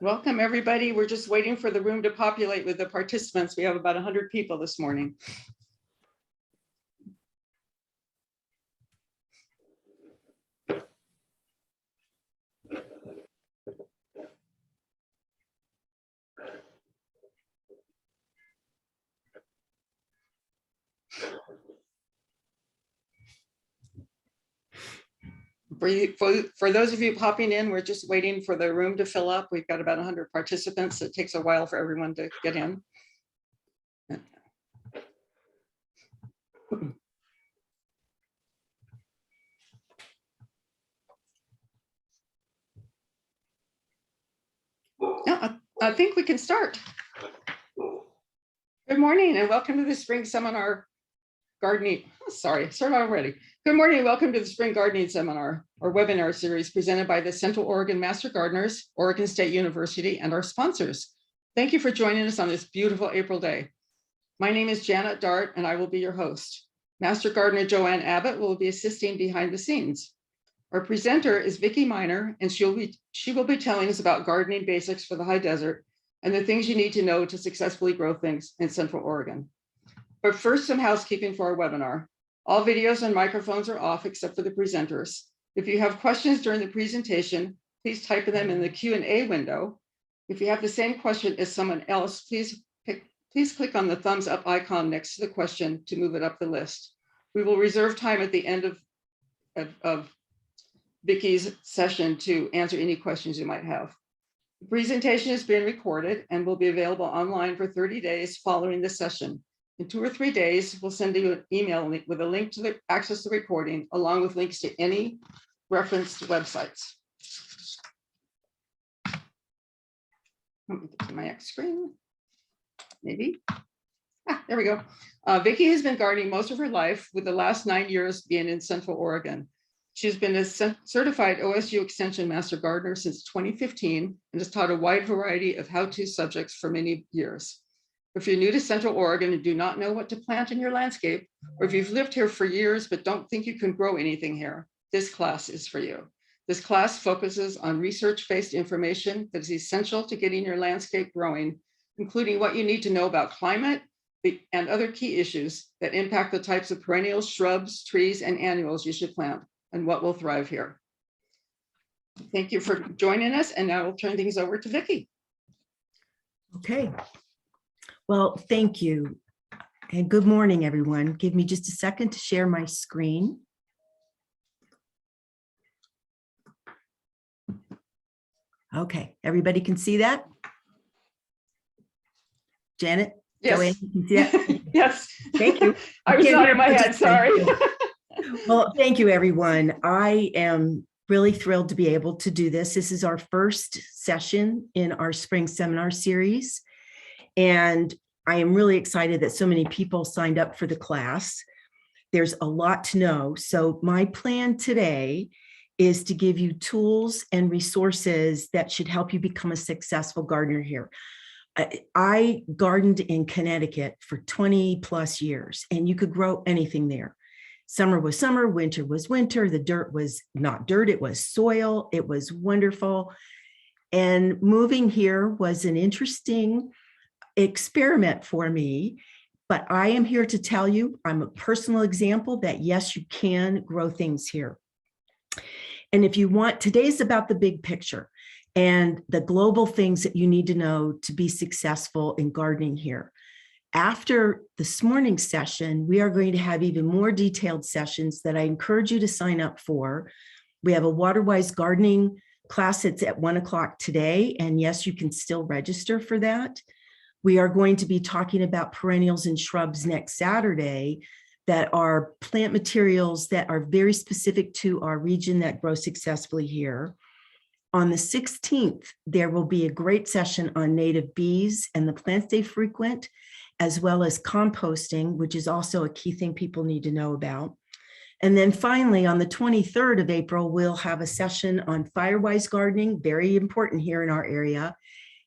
Welcome, everybody. We're just waiting for the room to populate with the participants. We have about 100 people this morning. For those of you popping in, we're just waiting for the room to fill up. We've got about 100 participants. It takes a while for everyone to get in. Yeah, I think we can start. Good morning and welcome to the spring seminar gardening. Sorry, start already. Good morning and welcome to the spring gardening seminar or webinar series presented by the Central Oregon Master Gardeners, Oregon State University, and our sponsors. Thank you for joining us on this beautiful April day. My name is Janet Dart and I will be your host. Master Gardener Joanne Abbott will be assisting behind the scenes. Our presenter is Vicki Miner, and she will be telling us about gardening basics for the high desert and the things you need to know to successfully grow things in Central Oregon. But first, some housekeeping for our webinar. All videos and microphones are off except for the presenters. If you have questions during the presentation, please type them in the Q&A window. If you have the same question as someone else, please click on the thumbs up icon next to the question to move it up the list. We will reserve time at the end of Vicki's session to answer any questions you might have. The presentation is being recorded and will be available online for 30 days following the session. In 2 or 3 days, we'll send you an email link with a link to access the recording, along with links to any referenced websites. Let me get to my next screen, maybe. There we go. Vicki has been gardening most of her life, with the last 9 years being in Central Oregon. She's been a certified OSU Extension Master Gardener since 2015 and has taught a wide variety of how-to subjects for many years. If you're new to Central Oregon and do not know what to plant in your landscape, or if you've lived here for years but don't think you can grow anything here, this class is for you. This class focuses on research-based information that is essential to getting your landscape growing, including what you need to know about climate and other key issues that impact the types of perennials, shrubs, trees, and annuals you should plant, and what will thrive here. Thank you for joining us, and now I'll turn things over to Vicki. Okay. Well, thank you. And good morning, everyone. Give me just a second to share my screen. Okay, everybody can see that? Janet? Yes. Joanne, you can see that? Yes. Thank you. I was nodding my head, sorry. Well, thank you, everyone. I am really thrilled to be able to do this. This is our first session in our spring seminar series. And I am really excited that so many people signed up for the class. There's a lot to know. So my plan today is to give you tools and resources that should help you become a successful gardener here. I gardened in Connecticut for 20 plus years, and you could grow anything there. Summer was summer, winter was winter. The dirt was not dirt, it was soil. It was wonderful. And moving here was an interesting experiment for me, but I am here to tell you, I'm a personal example that yes, you can grow things here. And if you want, today's about the big picture and the global things that you need to know to be successful in gardening here. After this morning's session, we are going to have even more detailed sessions that I encourage you to sign up for. We have a Waterwise gardening class that's at 1 o'clock today. And yes, you can still register for that. We are going to be talking about perennials and shrubs next Saturday that are plant materials that are very specific to our region that grow successfully here. On the 16th, there will be a great session on native bees and the plants they frequent, as well as composting, which is also a key thing people need to know about. And then finally, on the 23rd of April, we'll have a session on Firewise gardening, very important here in our area.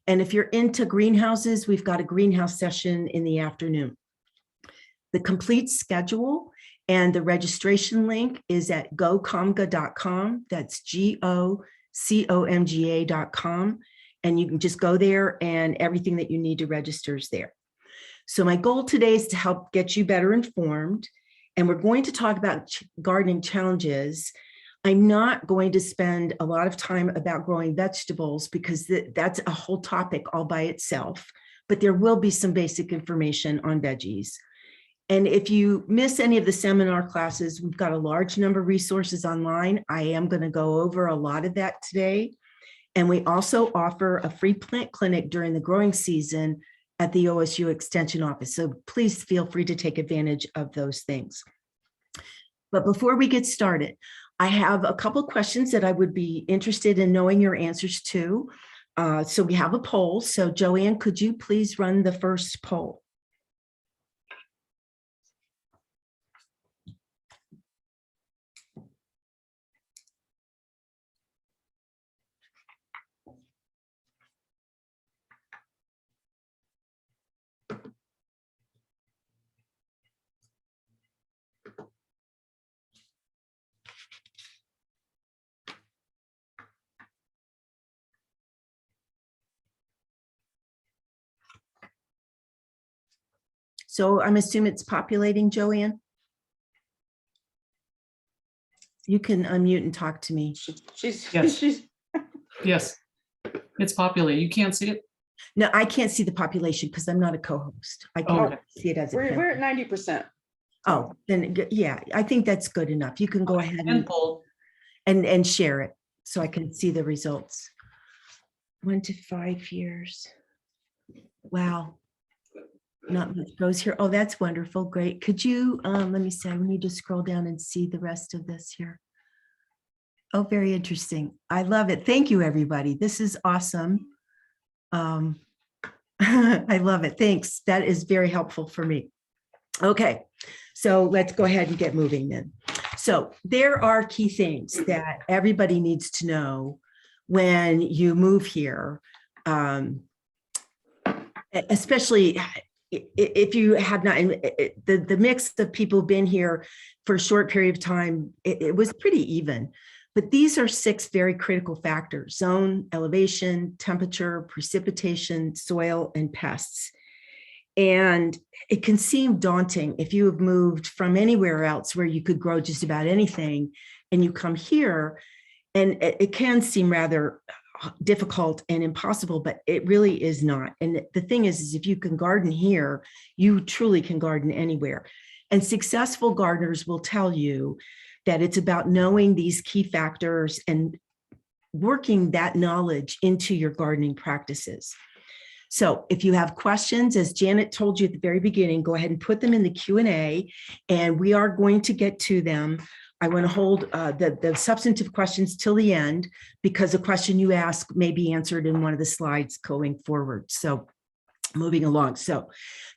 And if you're into greenhouses, we've got a greenhouse session in the afternoon. The complete schedule and the registration link is at gocomga.com. That's GOCOMGA.com. and you can just go there and everything that you need to register is there. So my goal today is to help get you better informed, and we're going to talk about gardening challenges. I'm not going to spend a lot of time about growing vegetables because that's a whole topic all by itself, but there will be some basic information on veggies. And if you miss any of the seminar classes, we've got a large number of resources online. I am going to go over a lot of that today. And we also offer a free plant clinic during the growing season at the OSU Extension Office. So please feel free to take advantage of those things. But before we get started, I have a couple of questions that I would be interested in knowing your answers to. So we have a poll. So Joanne, could you please run the first poll? So I'm assuming it's populating, Joanne? You can unmute and talk to me. Yes. She's Yes, it's populated. You can't see it? No, I can't see the population because I'm not a co-host. I can't Okay. see it as a we're at 90%. Oh, then yeah, I think that's good enough. You can go ahead And poll. and share it so I can see the results. 1 to 5 years. Wow. Not much goes here. Oh, that's wonderful. Great. Could you, let me see, I need to scroll down and see the rest of this here. Oh, very interesting. I love it. Thank you, everybody. This is awesome. I love it. Thanks. That is very helpful for me. Okay, so let's go ahead and get moving then. So there are key things that everybody needs to know when you move here, especially if you have not, the mix of people who've been here for a short period of time, it was pretty even. But these are 6 very critical factors: zone, elevation, temperature, precipitation, soil, and pests. And it can seem daunting if you have moved from anywhere else where you could grow just about anything and you come here, and it can seem rather difficult and impossible, but it really is not. And the thing is if you can garden here, you truly can garden anywhere. And successful gardeners will tell you that it's about knowing these key factors and working that knowledge into your gardening practices. So if you have questions, as Janet told you at the very beginning, go ahead and put them in the Q&A, and we are going to get to them. I want to hold the substantive questions till the end because a question you ask may be answered in one of the slides going forward. So moving along. So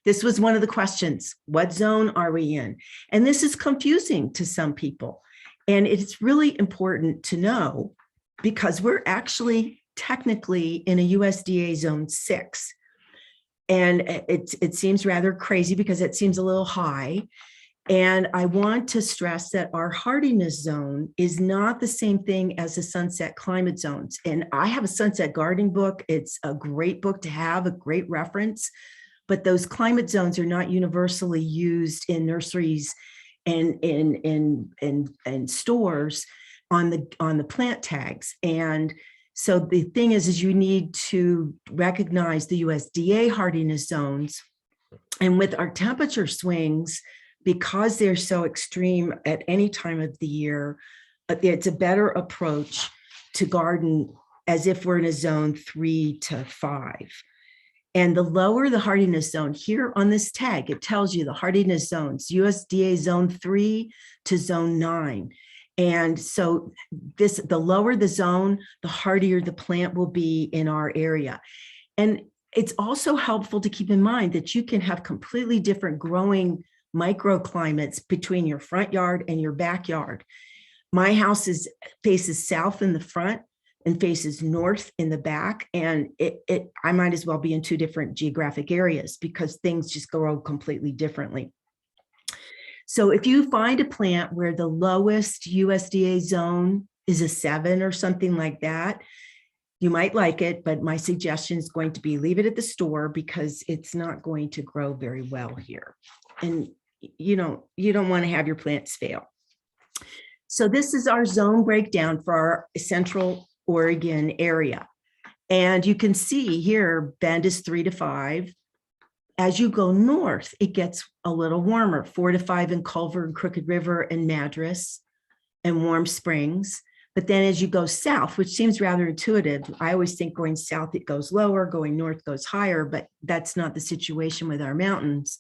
this was one of the questions: what zone are we in? And this is confusing to some people. And it's really important to know because we're actually technically in a USDA zone 6. And it seems rather crazy because it seems a little high. And I want to stress that our hardiness zone is not the same thing as the sunset climate zones. And I have a sunset gardening book. It's a great book to have, a great reference, but those climate zones are not universally used in nurseries and in stores on the plant tags. And so the thing is you need to recognize the USDA hardiness zones. And with our temperature swings, because they're so extreme at any time of the year, it's a better approach to garden as if we're in a zone 3 to 5. And the lower the hardiness zone here on this tag, it tells you the hardiness zones, USDA zone 3 to zone 9. And so the lower the zone, the hardier the plant will be in our area. And it's also helpful to keep in mind that you can have completely different growing microclimates between your front yard and your backyard. My house faces south in the front and faces north in the back. And I might as well be in 2 different geographic areas because things just grow completely differently. So if you find a plant where the lowest USDA zone is a 7 or something like that, You might like it, but my suggestion is going to be leave it at the store because it's not going to grow very well here. And you don't want to have your plants fail. So this is our zone breakdown for our Central Oregon area. And you can see here, Bend is 3 to 5. As you go north, it gets a little warmer, 4 to 5 in Culver and Crooked River and Madras and Warm Springs. But then as you go south, which seems rather intuitive, I always think going south, it goes lower, going north goes higher, but that's not the situation with our mountains.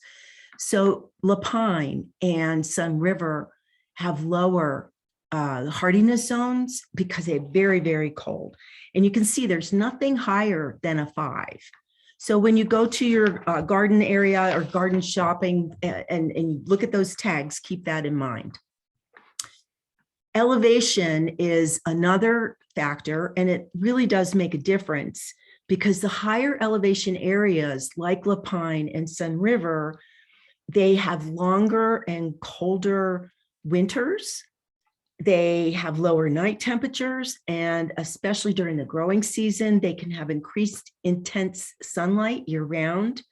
So Lapine and Sun River have lower hardiness zones because they're very, very cold. And you can see there's nothing higher than a 5. So when you go to your garden area or garden shopping and you look at those tags, keep that in mind. Elevation is another factor, and it really does make a difference because the higher elevation areas like Lapine and Sun River, they have longer and colder winters. They have lower night temperatures, and especially during the growing season, they can have increased intense sunlight year round.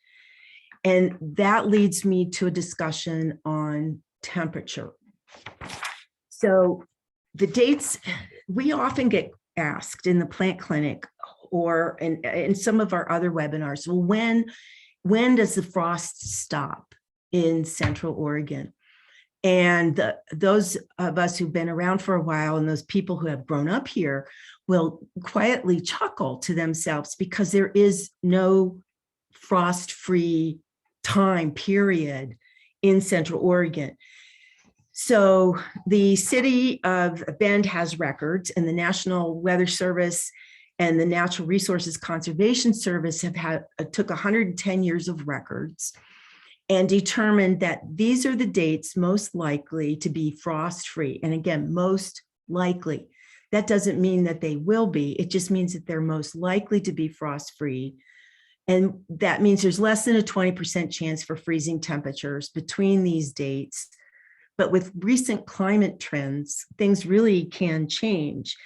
And that leads me to a discussion on temperature. So the dates, we often get asked in the plant clinic or in some of our other webinars, well, when does the frost stop in Central Oregon? And those of us who've been around for a while and those people who have grown up here will quietly chuckle to themselves because there is no frost-free time period in Central Oregon. So the city of Bend has records, and the National Weather Service and the Natural Resources Conservation Service have took 110 years of records and determined that these are the dates most likely to be frost-free. And again, most likely. That doesn't mean that they will be. It just means that they're most likely to be frost-free. And that means there's less than a 20% chance for freezing temperatures between these dates. But with recent climate trends, things really can change.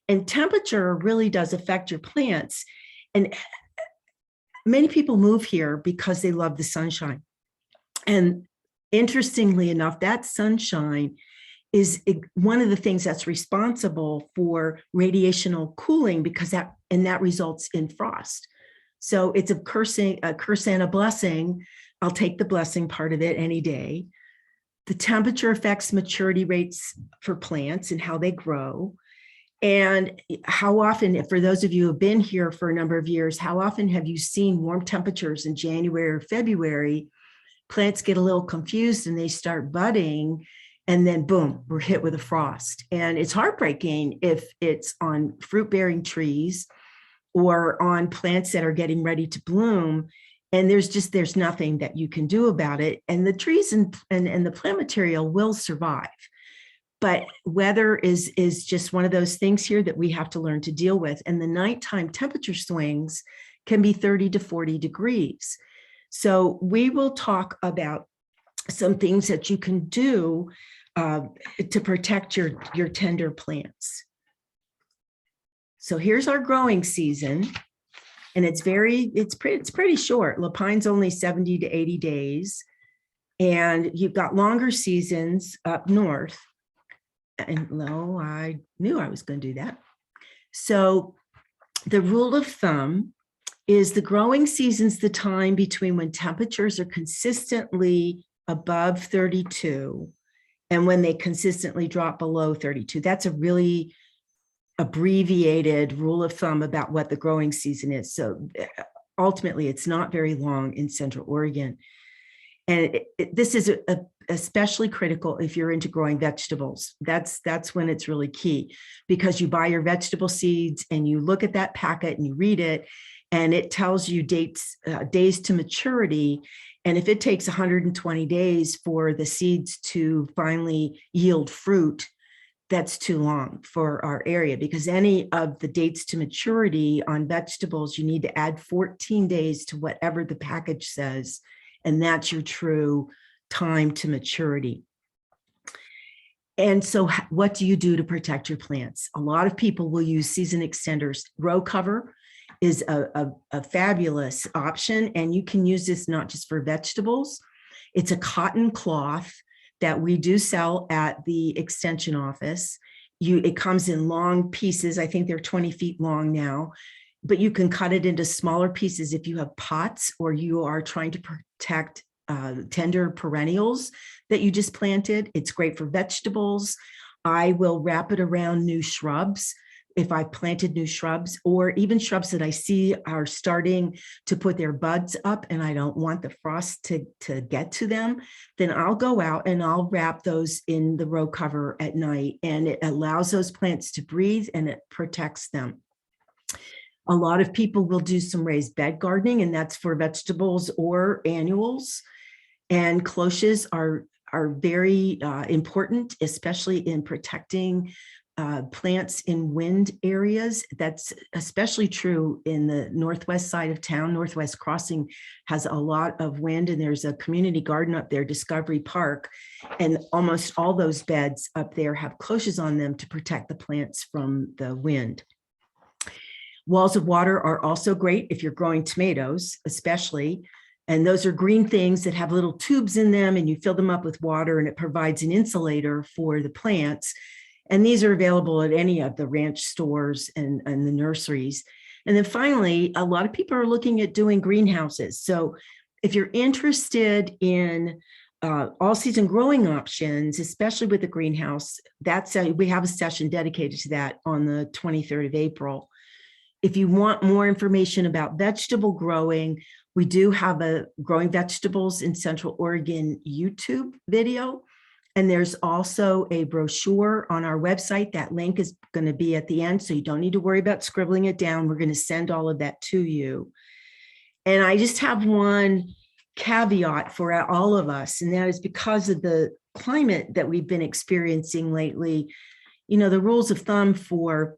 And temperature really does affect your plants. And many people move here because they love the sunshine. And interestingly enough, that sunshine is one of the things that's responsible for radiational cooling because that results in frost. So it's a curse and a blessing. I'll take the blessing part of it any day. The temperature affects maturity rates for plants and how they grow. And how often, for those of you who have been here for a number of years, how often have you seen warm temperatures in January or February? Plants get a little confused and they start budding, and then boom, we're hit with a frost. And it's heartbreaking if it's on fruit-bearing trees or on plants that are getting ready to bloom. And there's nothing that you can do about it. And the trees and the plant material will survive. But weather is just one of those things here that we have to learn to deal with. And the nighttime temperature swings can be 30 to 40 degrees. So we will talk about some things that you can do to protect your tender plants. So here's our growing season. And it's pretty short. Lapine's only 70 to 80 days. And you've got longer seasons up north. And no, I knew I was going to do that. So the rule of thumb is the growing season's the time between when temperatures are consistently above 32 and when they consistently drop below 32. That's a really abbreviated rule of thumb about what the growing season is. So ultimately, it's not very long in Central Oregon. And this is especially critical if you're into growing vegetables. That's when it's really key, because you buy your vegetable seeds and you look at that packet and you read it, and it tells you days to maturity. And if it takes 120 days for the seeds to finally yield fruit, that's too long for our area, because any of the dates to maturity on vegetables, you need to add 14 days to whatever the package says. And that's your true time to maturity. And so what do you do to protect your plants? A lot of people will use season extenders. Row cover is a fabulous option, and you can use this not just for vegetables. It's a cotton cloth that we do sell at the extension office. It comes in long pieces. I think they're 20 feet long now, but you can cut it into smaller pieces if you have pots or you are trying to protect tender perennials that you just planted. It's great for vegetables. I will wrap it around new shrubs if I planted new shrubs, or even shrubs that I see are starting to put their buds up and I don't want the frost to get to them, then I'll go out and I'll wrap those in the row cover at night, and it allows those plants to breathe and it protects them. A lot of people will do some raised bed gardening, and that's for vegetables or annuals. And cloches are very important, especially in protecting plants in wind areas. That's especially true in the northwest side of town. Northwest Crossing has a lot of wind, and there's a community garden up there, Discovery Park, and almost all those beds up there have cloches on them to protect the plants from the wind. Walls of water are also great if you're growing tomatoes, especially. And those are green things that have little tubes in them, and you fill them up with water, and it provides an insulator for the plants. And these are available at any of the ranch stores and the nurseries. And then finally, a lot of people are looking at doing greenhouses. So if you're interested in all season growing options, especially with the greenhouse, we have a session dedicated to that on the 23rd of April. If you want more information about vegetable growing, we do have a Growing Vegetables in Central Oregon YouTube video. And there's also a brochure on our website. That link is going to be at the end, so you don't need to worry about scribbling it down. We're going to send all of that to you. And I just have one caveat for all of us, and that is because of the climate that we've been experiencing lately, the rules of thumb for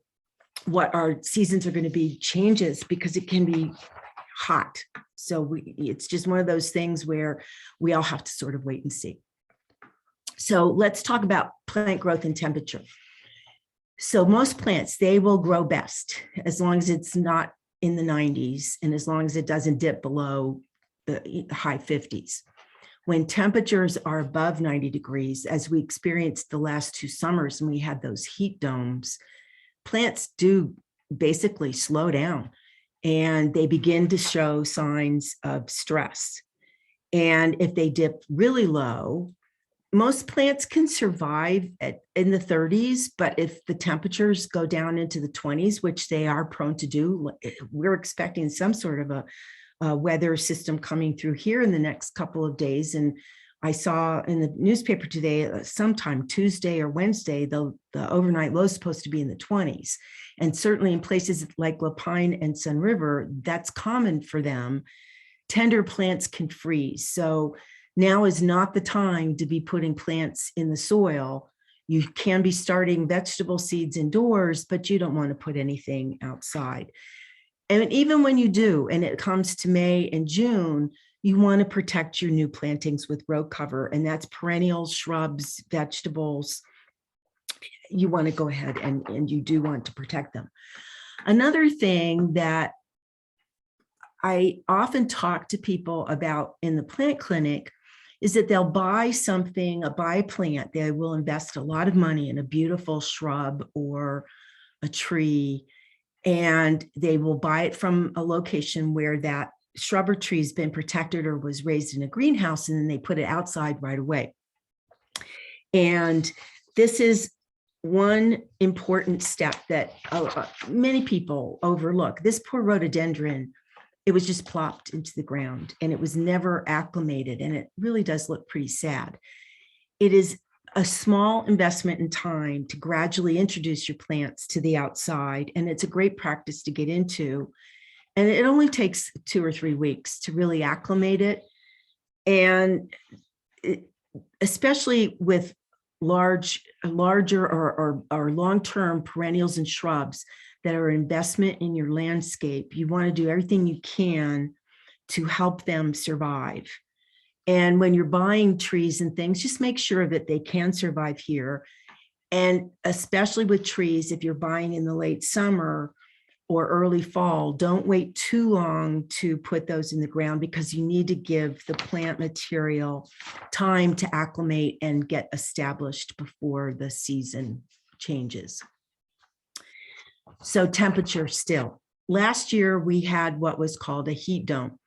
what our seasons are going to be changes, because it can be hot. So it's just one of those things where we all have to sort of wait and see. So let's talk about plant growth and temperature. So most plants, they will grow best as long as it's not in the 90s and as long as it doesn't dip below the high 50s. When temperatures are above 90 degrees, as we experienced the last 2 summers and we had those heat domes, plants do basically slow down and they begin to show signs of stress. And if they dip really low, most plants can survive in the 30s, but if the temperatures go down into the 20s, which they are prone to do, we're expecting some sort of a weather system coming through here in the next couple of days. And I saw in the newspaper today, sometime Tuesday or Wednesday, the overnight low is supposed to be in the 20s. And certainly in places like Lapine and Sun River, that's common for them. Tender plants can freeze. So now is not the time to be putting plants in the soil. You can be starting vegetable seeds indoors, but you don't want to put anything outside. And even when you do, and it comes to May and June, you want to protect your new plantings with row cover, and that's perennials, shrubs, vegetables. You want to go ahead and you do want to protect them. Another thing that I often talk to people about in the plant clinic is that they'll buy a plant. They will invest a lot of money in a beautiful shrub or a tree, and they will buy it from a location where that shrub or tree has been protected or was raised in a greenhouse, and then they put it outside right away. And this is one important step that many people overlook. This poor rhododendron, it was just plopped into the ground and it was never acclimated, and it really does look pretty sad. It is a small investment in time to gradually introduce your plants to the outside, and it's a great practice to get into. And it only takes 2 or 3 weeks to really acclimate it. And especially with larger or long-term perennials and shrubs that are an investment in your landscape, you want to do everything you can to help them survive. And when you're buying trees and things, just make sure that they can survive here. And especially with trees, if you're buying in the late summer or early fall, don't wait too long to put those in the ground because you need to give the plant material time to acclimate and get established before the season changes. So temperature still. Last year we had what was called a heat dome,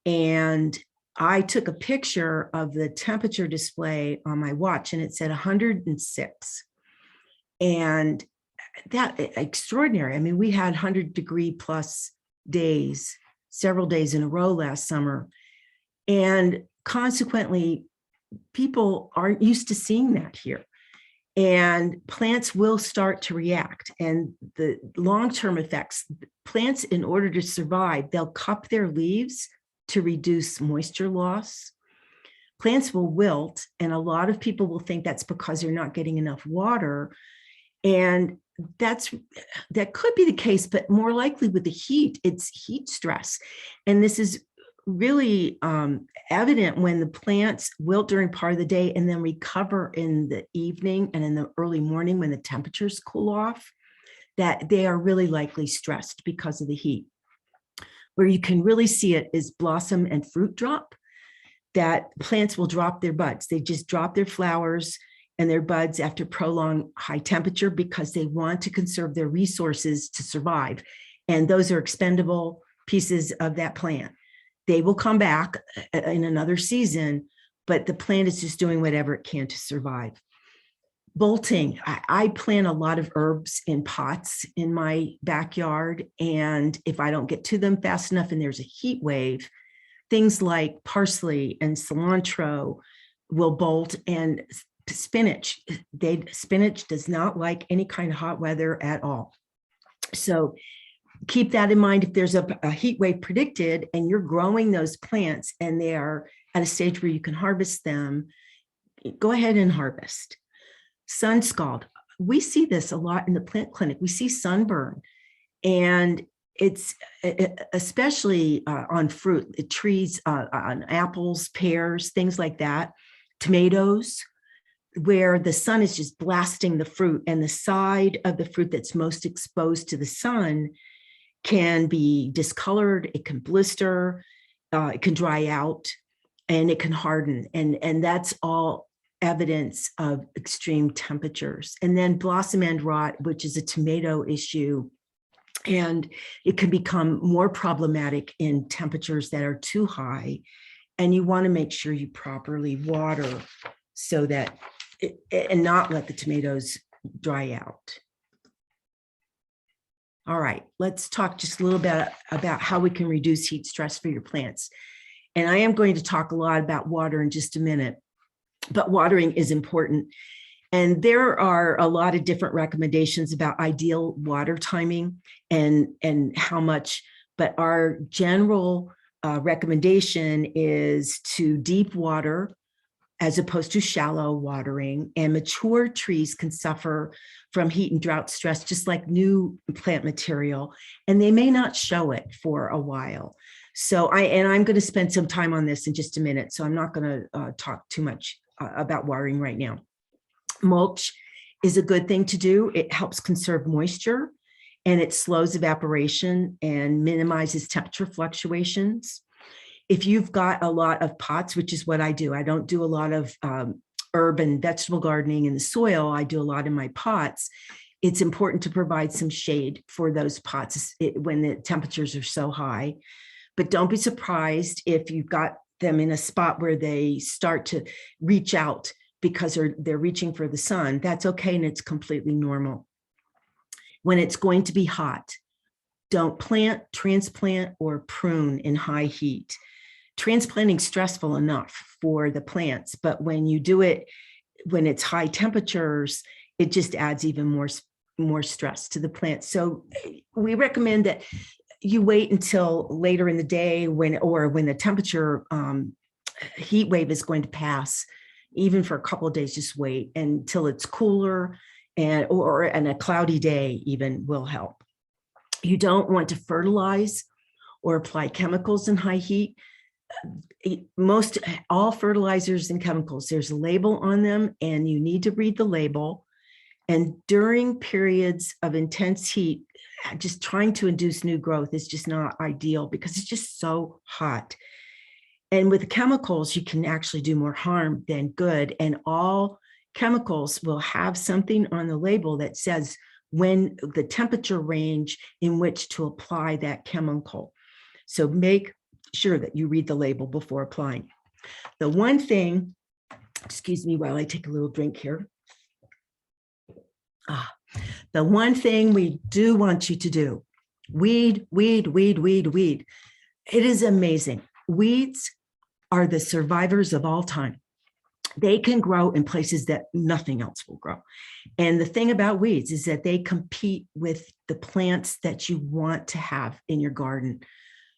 and I took a picture of the temperature display on my watch and it said 106. And that extraordinary. I mean, we had 100-degree plus days, several days in a row last summer. And consequently, people aren't used to seeing that here. And plants will start to react. And the long-term effects, plants, in order to survive, they'll cup their leaves to reduce moisture loss. Plants will wilt, and a lot of people will think that's because they're not getting enough water. And that could be the case, but more likely with the heat, it's heat stress. And this is really evident when the plants wilt during part of the day and then recover in the evening and in the early morning when the temperatures cool off, that they are really likely stressed because of the heat. Where you can really see it is blossom and fruit drop, that plants will drop their buds. They just drop their flowers and their buds after prolonged high temperature because they want to conserve their resources to survive. And those are expendable pieces of that plant. They will come back in another season, but the plant is just doing whatever it can to survive. Bolting, I plant a lot of herbs in pots in my backyard. And if I don't get to them fast enough and there's a heat wave, things like parsley and cilantro will bolt, and spinach does not like any kind of hot weather at all. So keep that in mind. If there's a heat wave predicted and you're growing those plants and they are at a stage where you can harvest them, go ahead and harvest. Sun scald. We see this a lot in the plant clinic. We see sunburn, and it's especially on fruit, trees, on apples, pears, things like that, tomatoes, where the sun is just blasting the fruit, and the side of the fruit that's most exposed to the sun can be discolored, it can blister, it can dry out, and it can harden. And that's all evidence of extreme temperatures. And then blossom end rot, which is a tomato issue, and it can become more problematic in temperatures that are too high. And you want to make sure you properly water so that and not let the tomatoes dry out. All right, let's talk just a little bit about how we can reduce heat stress for your plants. And I am going to talk a lot about water in just a minute, but watering is important. And there are a lot of different recommendations about ideal water timing and how much, but our general recommendation is to deep water as opposed to shallow watering. And mature trees can suffer from heat and drought stress, just like new plant material, and they may not show it for a while. So I'm going to spend some time on this in just a minute, so I'm not going to talk too much about watering right now. Mulch is a good thing to do. It helps conserve moisture, and it slows evaporation and minimizes temperature fluctuations. If you've got a lot of pots, which is what I do, I don't do a lot of herb and vegetable gardening in the soil. I do a lot in my pots. It's important to provide some shade for those pots when the temperatures are so high. But don't be surprised if you've got them in a spot where they start to reach out because they're reaching for the sun. That's okay, and it's completely normal. When it's going to be hot, don't plant, transplant, or prune in high heat. Transplanting is stressful enough for the plants, but when you do it when it's high temperatures, it just adds even more stress to the plant. So we recommend that you wait until later in the day when the temperature heat wave is going to pass. Even for a couple of days, just wait until it's cooler, and a cloudy day even will help. You don't want to fertilize or apply chemicals in high heat. All fertilizers and chemicals, there's a label on them, and you need to read the label. And during periods of intense heat, just trying to induce new growth is just not ideal because it's just so hot. And with chemicals, you can actually do more harm than good. And all chemicals will have something on the label that says when the temperature range in which to apply that chemical. So make sure that you read the label before applying. The one thing, excuse me while I take a little drink here. The one thing we do want you to do, weed, weed, weed, weed, weed. It is amazing. Weeds are the survivors of all time. They can grow in places that nothing else will grow. And the thing about weeds is that they compete with the plants that you want to have in your garden.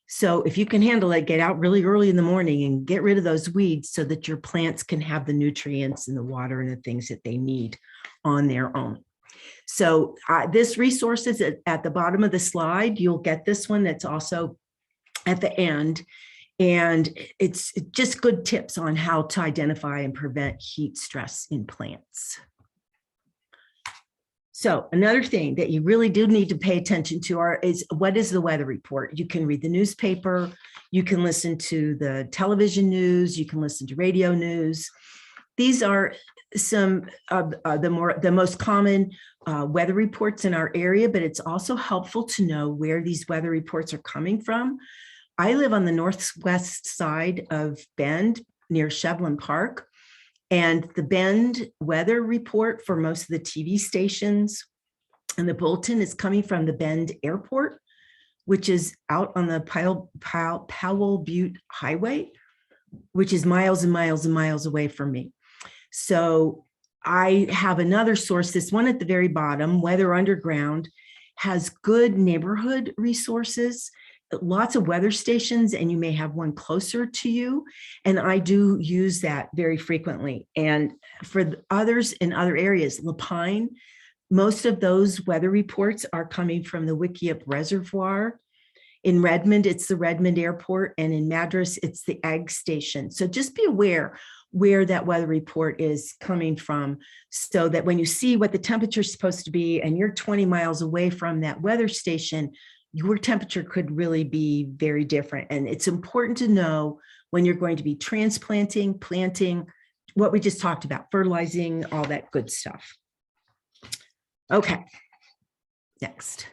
So if you can handle it, get out really early in the morning and get rid of those weeds so that your plants can have the nutrients and the water and the things that they need on their own. So this resource is at the bottom of the slide. You'll get this one that's also at the end. And it's just good tips on how to identify and prevent heat stress in plants. So another thing that you really do need to pay attention to is what is the weather report? You can read the newspaper, you can listen to the television news, you can listen to radio news. These are some of the most common weather reports in our area, but it's also helpful to know where these weather reports are coming from. I live on the northwest side of Bend near Shevlin Park, and the Bend weather report for most of the TV stations and the bulletin is coming from the Bend Airport, which is out on the Powell Butte Highway, which is miles and miles and miles away from me. So I have another source, this one at the very bottom, Weather Underground, has good neighborhood resources, lots of weather stations, and you may have one closer to you. And I do use that very frequently. And for others in other areas, Lapine, most of those weather reports are coming from the Wickiup Reservoir. In Redmond, it's the Redmond Airport, and in Madras, it's the Ag Station. So just be aware where that weather report is coming from so that when you see what the temperature is supposed to be and you're 20 miles away from that weather station, your temperature could really be very different. And it's important to know when you're going to be transplanting, planting, what we just talked about, fertilizing, all that good stuff. Okay, next.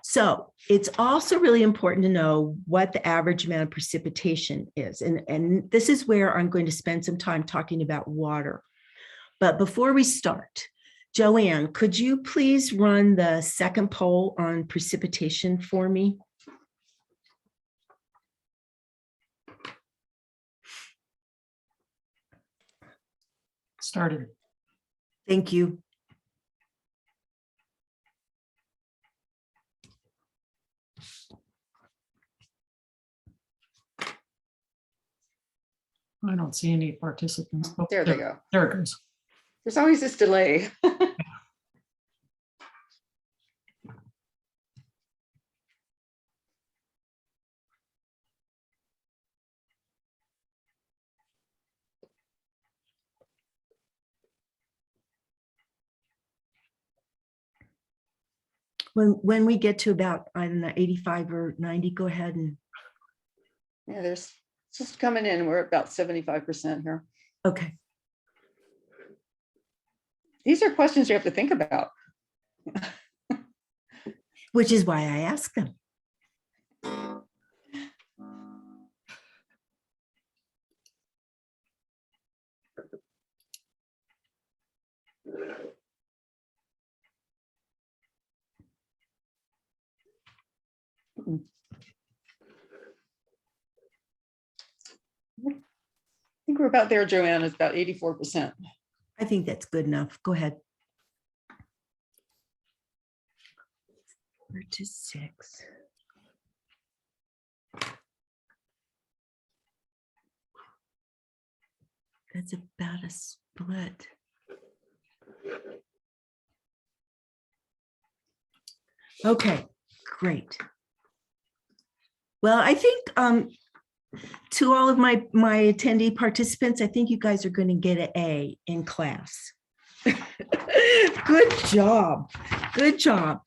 So it's also really important to know what the average amount of precipitation is. And this is where I'm going to spend some time talking about water. But before we start, Joanne, could you please run the second poll on precipitation for me? Started. Thank you. I don't see any participants. Oh, There they go. There it goes. There's always this delay. When we get to about, I don't know, 85 or 90, go ahead and. Yeah, there's just coming in. We're about 75% here. Okay. These are questions you have to think about. Which is why I ask them. I think we're about there, Joanne. It's about 84%. I think that's good enough. Go ahead. 4 to 6. That's about a split. Okay, great. Well, I think to all of my attendee participants, I think you guys are going to get an A in class Good job. Good job.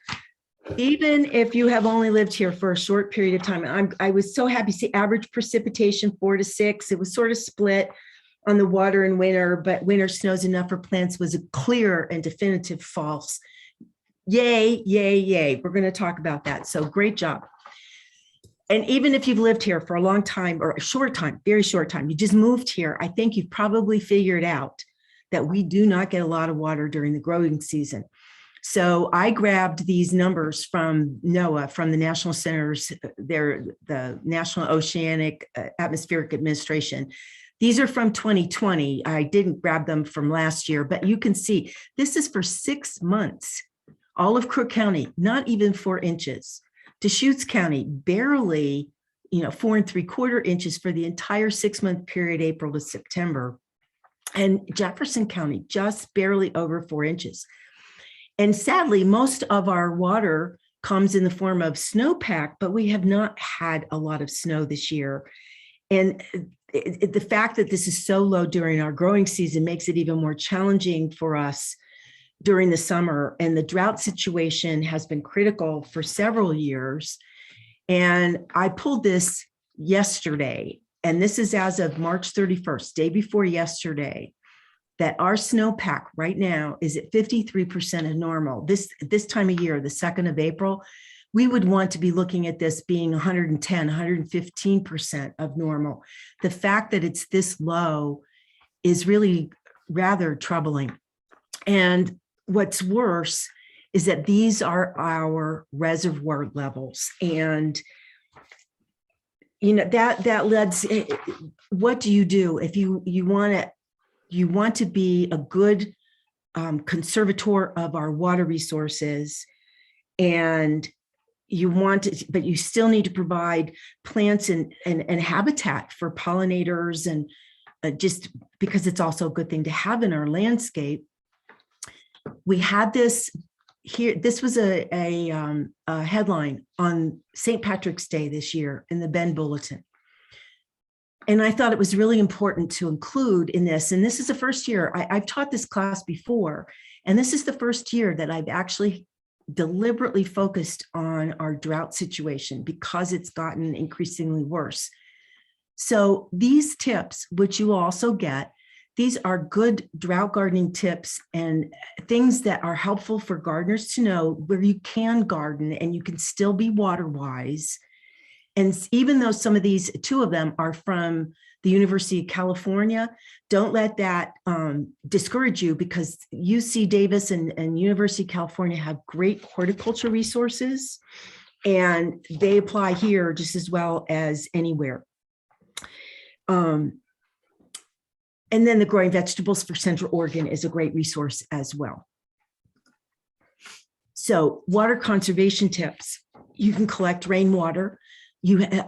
Even if you have only lived here for a short period of time, I was so happy to see average precipitation 4 to 6. It was sort of split on the water in winter, but winter snows enough for plants was a clear and definitive false. Yay, yay, yay. We're going to talk about that. So great job. And even if you've lived here for a long time or a short time, very short time, you just moved here, I think you've probably figured out that we do not get a lot of water during the growing season. So I grabbed these numbers from NOAA, from the National Centers, the National Oceanic Atmospheric Administration. These are from 2020. I didn't grab them from last year, but you can see this is for 6 months. All of Crook County, not even 4 inches. Deschutes County, barely, 4 3/4 inches for the entire 6-month period, April to September. And Jefferson County, just barely over 4 inches. And sadly, most of our water comes in the form of snowpack, but we have not had a lot of snow this year. And the fact that this is so low during our growing season makes it even more challenging for us during the summer. And the drought situation has been critical for several years. And I pulled this yesterday, and this is as of March 31st, day before yesterday, that our snowpack right now is at 53% of normal. This time of year, the 2nd of April, we would want to be looking at this being 110, 115% of normal. The fact that it's this low is really rather troubling. And what's worse is that these are our reservoir levels. And that leads, what do you do if you want to be a good conservator of our water resources, and but you still need to provide plants and habitat for pollinators, and just because it's also a good thing to have in our landscape. We had this here. This was a headline on St. Patrick's Day this year in the Bend Bulletin. And I thought it was really important to include in this. And this is the first year I've taught this class before. And this is the first year that I've actually deliberately focused on our drought situation because it's gotten increasingly worse. So these tips, which you also get, these are good drought gardening tips and things that are helpful for gardeners to know where you can garden and you can still be water wise. And even though some of these, 2 of them are from the University of California, don't let that discourage you, because UC Davis and University of California have great horticulture resources, and they apply here just as well as anywhere. And then the Growing Vegetables for Central Oregon is a great resource as well. So water conservation tips. You can collect rainwater.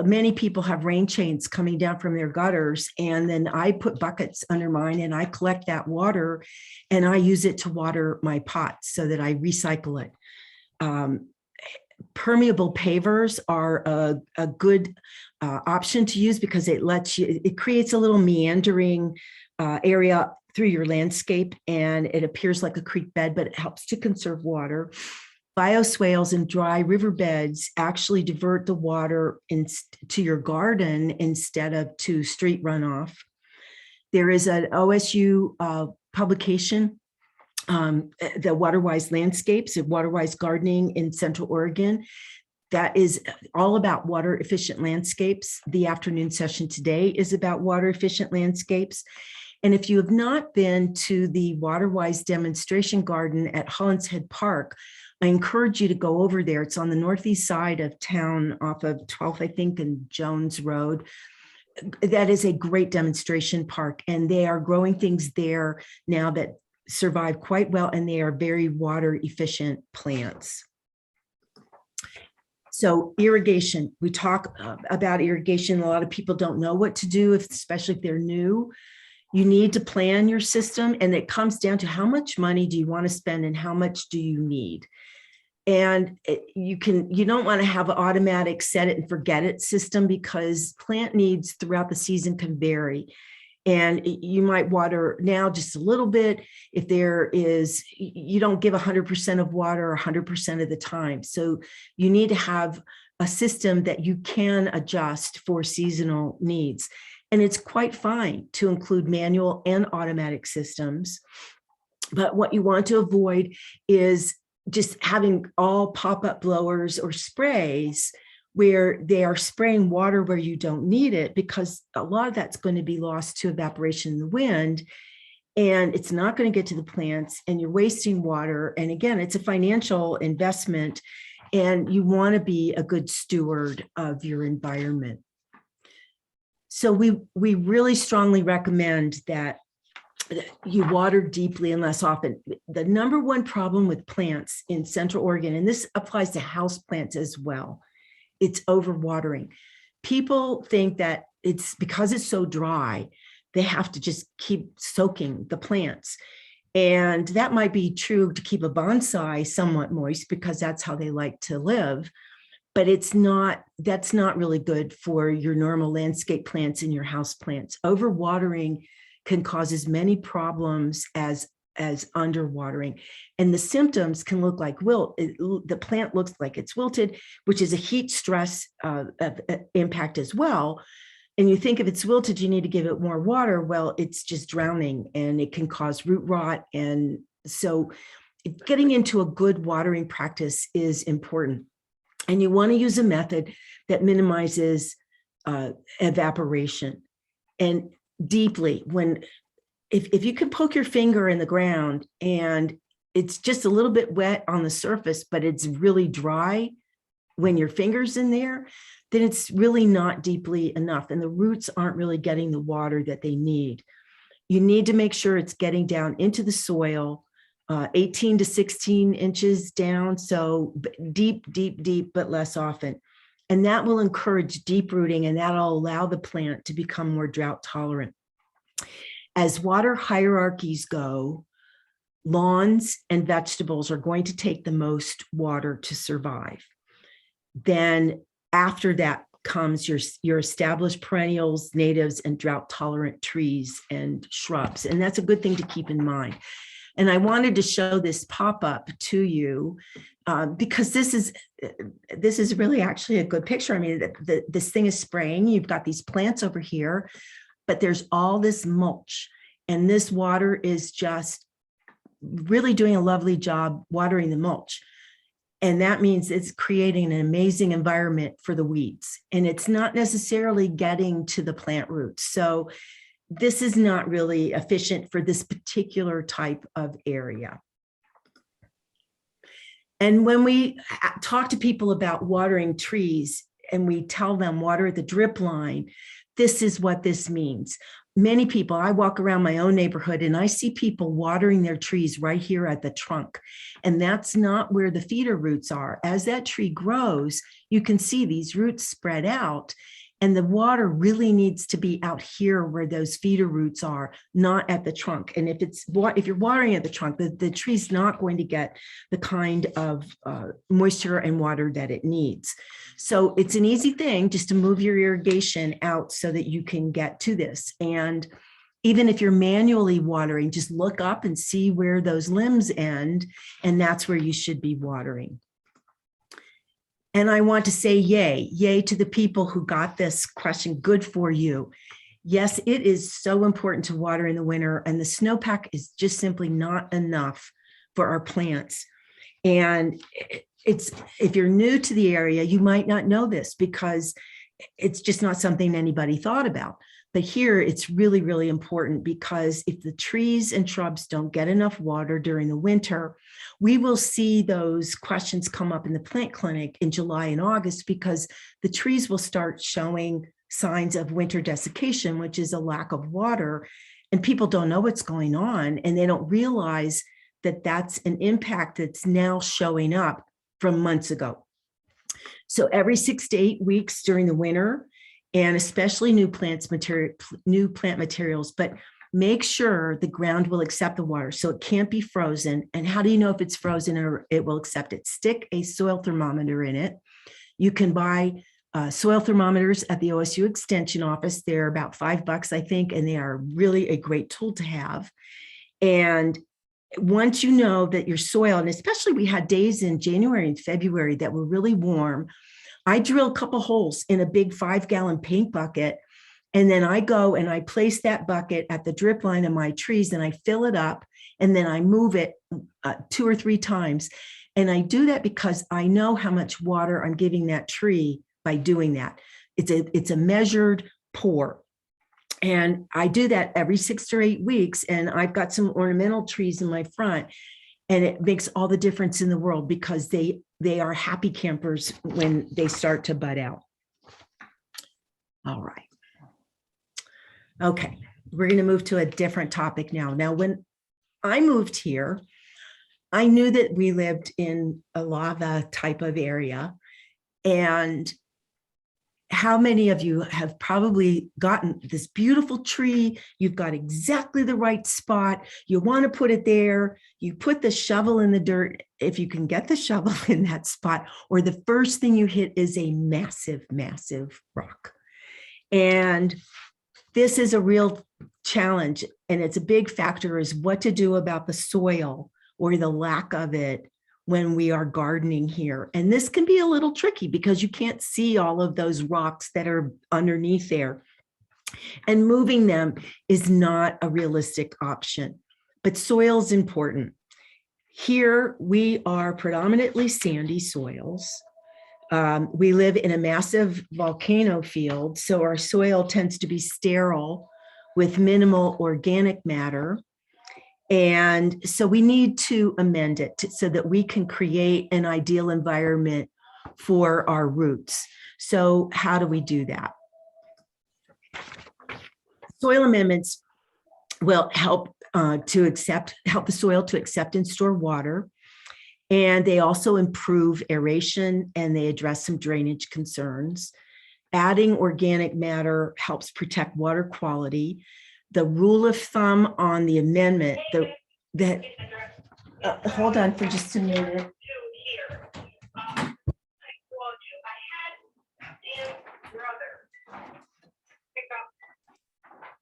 Many people have rain chains coming down from their gutters, and then I put buckets under mine and I collect that water and I use it to water my pots so that I recycle it. Permeable pavers are a good option to use because it creates a little meandering area through your landscape, and it appears like a creek bed, but it helps to conserve water. Bioswales and dry riverbeds actually divert the water to your garden instead of to street runoff. There is an OSU publication, the Waterwise Landscapes, Waterwise Gardening in Central Oregon, that is all about water efficient landscapes. The afternoon session today is about water efficient landscapes. And if you have not been to the Waterwise demonstration garden at Holland's Head Park, I encourage you to go over there. It's on the northeast side of town off of 12th, I think, and Jones Road. That is a great demonstration park, and they are growing things there now that survive quite well, and they are very water efficient plants. So irrigation, we talk about irrigation. A lot of people don't know what to do, especially if they're new. You need to plan your system, and it comes down to how much money do you want to spend and how much do you need. And you don't want to have an automatic set it and forget it system, because plant needs throughout the season can vary. And you might water now just a little bit. If you don't give 100% of water 100% of the time. So you need to have a system that you can adjust for seasonal needs. And it's quite fine to include manual and automatic systems. But what you want to avoid is just having all pop-up blowers or sprays where they are spraying water where you don't need it, because a lot of that's going to be lost to evaporation in the wind, and it's not going to get to the plants, and you're wasting water. And again, it's a financial investment, and you want to be a good steward of your environment. So we really strongly recommend that you water deeply and less often. The number one problem with plants in Central Oregon, and this applies to house plants as well, it's overwatering. People think that it's because it's so dry, they have to just keep soaking the plants. And that might be true to keep a bonsai somewhat moist because that's how they like to live. But that's not really good for your normal landscape plants and your house plants. Overwatering can cause as many problems as underwatering. And the symptoms can look like wilt. The plant looks like it's wilted, which is a heat stress impact as well. And you think if it's wilted, you need to give it more water. Well, it's just drowning, and it can cause root rot. And so getting into a good watering practice is important. And you want to use a method that minimizes evaporation. And deeply, if you can poke your finger in the ground and it's just a little bit wet on the surface, but it's really dry when your finger's in there, then it's really not deeply enough, and the roots aren't really getting the water that they need. You need to make sure it's getting down into the soil, 18 to 16 inches down, so deep, but less often. And that will encourage deep rooting, and that'll allow the plant to become more drought tolerant. As water hierarchies go, lawns and vegetables are going to take the most water to survive. Then after that comes your established perennials, natives, and drought tolerant trees and shrubs. And that's a good thing to keep in mind. And I wanted to show this pop-up to you because this is really actually a good picture. I mean, this thing is spraying. You've got these plants over here, but there's all this mulch, and this water is just really doing a lovely job watering the mulch. And that means it's creating an amazing environment for the weeds, and it's not necessarily getting to the plant roots. So this is not really efficient for this particular type of area. And when we talk to people about watering trees and we tell them water at the drip line, this is what this means. Many people, I walk around my own neighborhood and I see people watering their trees right here at the trunk. And that's not where the feeder roots are. As that tree grows, you can see these roots spread out. And the water really needs to be out here where those feeder roots are, not at the trunk. And if you're watering at the trunk, the tree's not going to get the kind of moisture and water that it needs. So it's an easy thing just to move your irrigation out so that you can get to this. And even if you're manually watering, just look up and see where those limbs end, and that's where you should be watering. And I want to say yay to the people who got this question. Good for you. Yes, it is so important to water in the winter, and the snowpack is just simply not enough for our plants. And if you're new to the area, you might not know this because it's just not something anybody thought about. But here it's really, really important, because if the trees and shrubs don't get enough water during the winter, we will see those questions come up in the plant clinic in July and August, because the trees will start showing signs of winter desiccation, which is a lack of water, and people don't know what's going on, and they don't realize that that's an impact that's now showing up from months ago. So every 6 to 8 weeks during the winter, and especially new plant materials, but make sure the ground will accept the water, so it can't be frozen. And how do you know if it's frozen or it will accept it? Stick a soil thermometer in it. You can buy soil thermometers at the OSU Extension office. They're about $5, I think, and they are really a great tool to have. And once you know that your soil, and especially we had days in January and February that were really warm, I drill a couple holes in a big 5-gallon paint bucket. And then I go and I place that bucket at the drip line of my trees and I fill it up, and then I move it 2 or 3 times. And I do that because I know how much water I'm giving that tree by doing that. It's a measured pour. And I do that every 6 to 8 weeks. And I've got some ornamental trees in my front, and it makes all the difference in the world because they are happy campers when they start to bud out. All right. Okay, we're going to move to a different topic now. Now, when I moved here, I knew that we lived in a lava type of area. And how many of you have probably gotten this beautiful tree? You've got exactly the right spot. You want to put it there. You put the shovel in the dirt, if you can get the shovel in that spot, or the first thing you hit is a massive, massive rock. And this is a real challenge, and it's a big factor is what to do about the soil or the lack of it when we are gardening here. And this can be a little tricky because you can't see all of those rocks that are underneath there. And moving them is not a realistic option, but soil is important. Here we are predominantly sandy soils. We live in a massive volcano field, so our soil tends to be sterile with minimal organic matter. And so we need to amend it so that we can create an ideal environment for our roots. So how do we do that? Soil amendments will help help the soil to accept and store water. And they also improve aeration, and they address some drainage concerns. Adding organic matter helps protect water quality. The rule of thumb on the amendment, hold on for just a minute.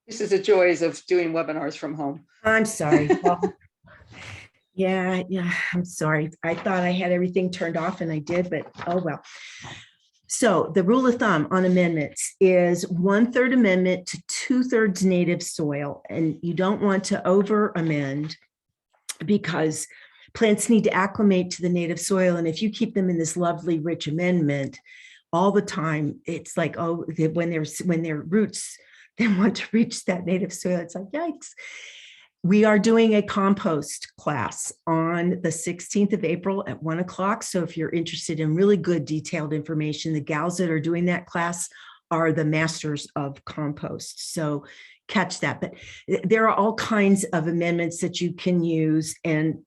This is the joys of doing webinars from home. I'm sorry. Yeah, I'm sorry. I thought I had everything turned off and I did, but oh well. So the rule of thumb on amendments is 1/3 amendment to 2/3 native soil. And you don't want to over amend because plants need to acclimate to the native soil. And if you keep them in this lovely rich amendment all the time, it's like, oh, when their roots then want to reach that native soil, it's like, yikes. We are doing a compost class on the 16th of April at 1 o'clock. So if you're interested in really good detailed information, the gals that are doing that class are the masters of compost. So catch that. But there are all kinds of amendments that you can use. And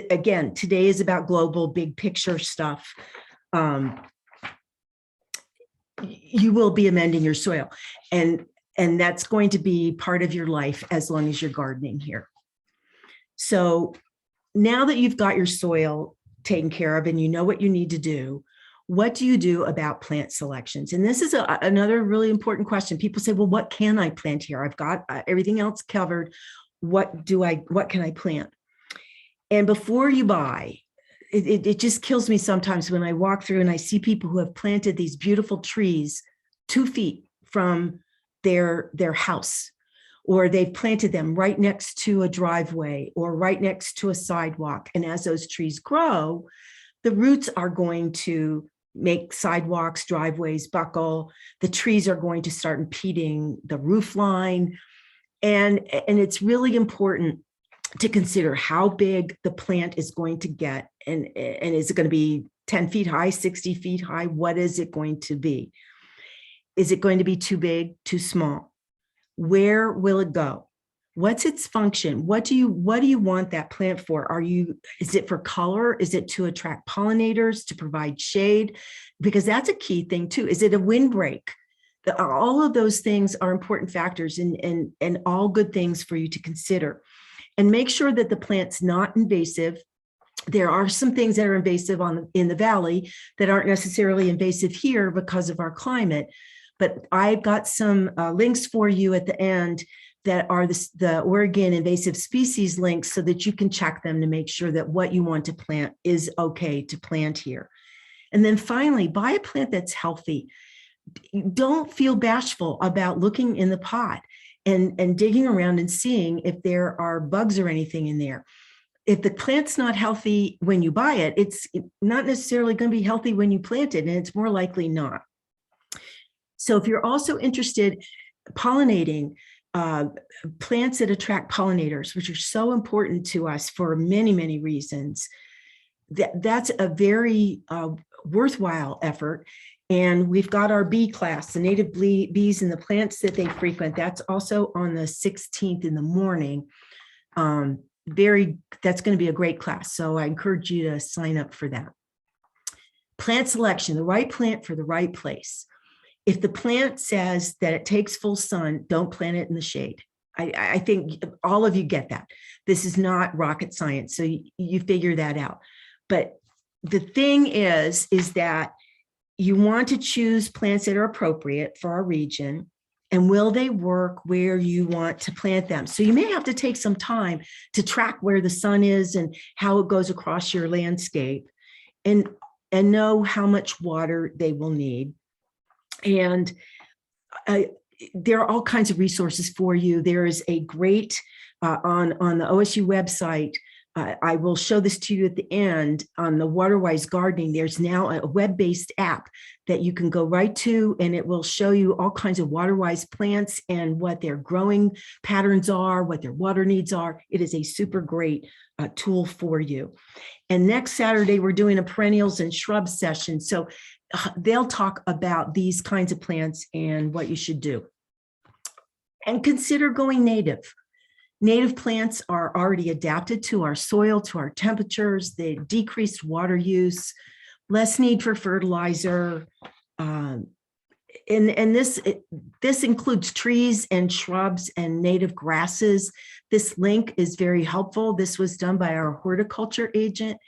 again, today is about global big picture stuff. You will be amending your soil. And that's going to be part of your life as long as you're gardening here. So now that you've got your soil taken care of and you know what you need to do, what do you do about plant selections? And this is another really important question. People say, well, what can I plant here? I've got everything else covered. What can I plant? And before you buy, it just kills me sometimes when I walk through and I see people who have planted these beautiful trees 2 feet from their house, or they've planted them right next to a driveway or right next to a sidewalk. And as those trees grow, the roots are going to make sidewalks, driveways buckle. The trees are going to start impeding the roof line. And it's really important to consider how big the plant is going to get. And is it going to be 10 feet high, 60 feet high? What is it going to be? Is it going to be too big, too small? Where will it go? What's its function? What do you want that plant for? Is it for color? Is it to attract pollinators, to provide shade? Because that's a key thing too. Is it a windbreak? All of those things are important factors and all good things for you to consider. And make sure that the plant's not invasive There are some things that are invasive in the valley that aren't necessarily invasive here because of our climate. But I've got some links for you at the end that are the Oregon invasive species links so that you can check them to make sure that what you want to plant is okay to plant here. And then finally, buy a plant that's healthy. Don't feel bashful about looking in the pot and digging around and seeing if there are bugs or anything in there. If the plant's not healthy when you buy it, it's not necessarily going to be healthy when you plant it, and it's more likely not. So if you're also interested pollinating, plants that attract pollinators, which are so important to us for many, many reasons, that's a very worthwhile effort. And we've got our bee class, the native bees and the plants that they frequent. That's also on the 16th in the morning. That's going to be a great class. So I encourage you to sign up for that. Plant selection, the right plant for the right place. If the plant says that it takes full sun, don't plant it in the shade. I think all of you get that. This is not rocket science, so you figure that out. But the thing is that you want to choose plants that are appropriate for our region, and will they work where you want to plant them? So you may have to take some time to track where the sun is and how it goes across your landscape, and know how much water they will need. And there are all kinds of resources for you. There is a great, on the OSU website, I will show this to you at the end, on the Waterwise Gardening, there's now a web-based app that you can go right to, and it will show you all kinds of Waterwise plants and what their growing patterns are, what their water needs are. It is a super great tool for you. And next Saturday, we're doing a perennials and shrubs session. So they'll talk about these kinds of plants and what you should do. And consider going native. Native plants are already adapted to our soil, to our temperatures, the decreased water use, less need for fertilizer. And this includes trees and shrubs and native grasses. This link is very helpful. This was done by our horticulture agent.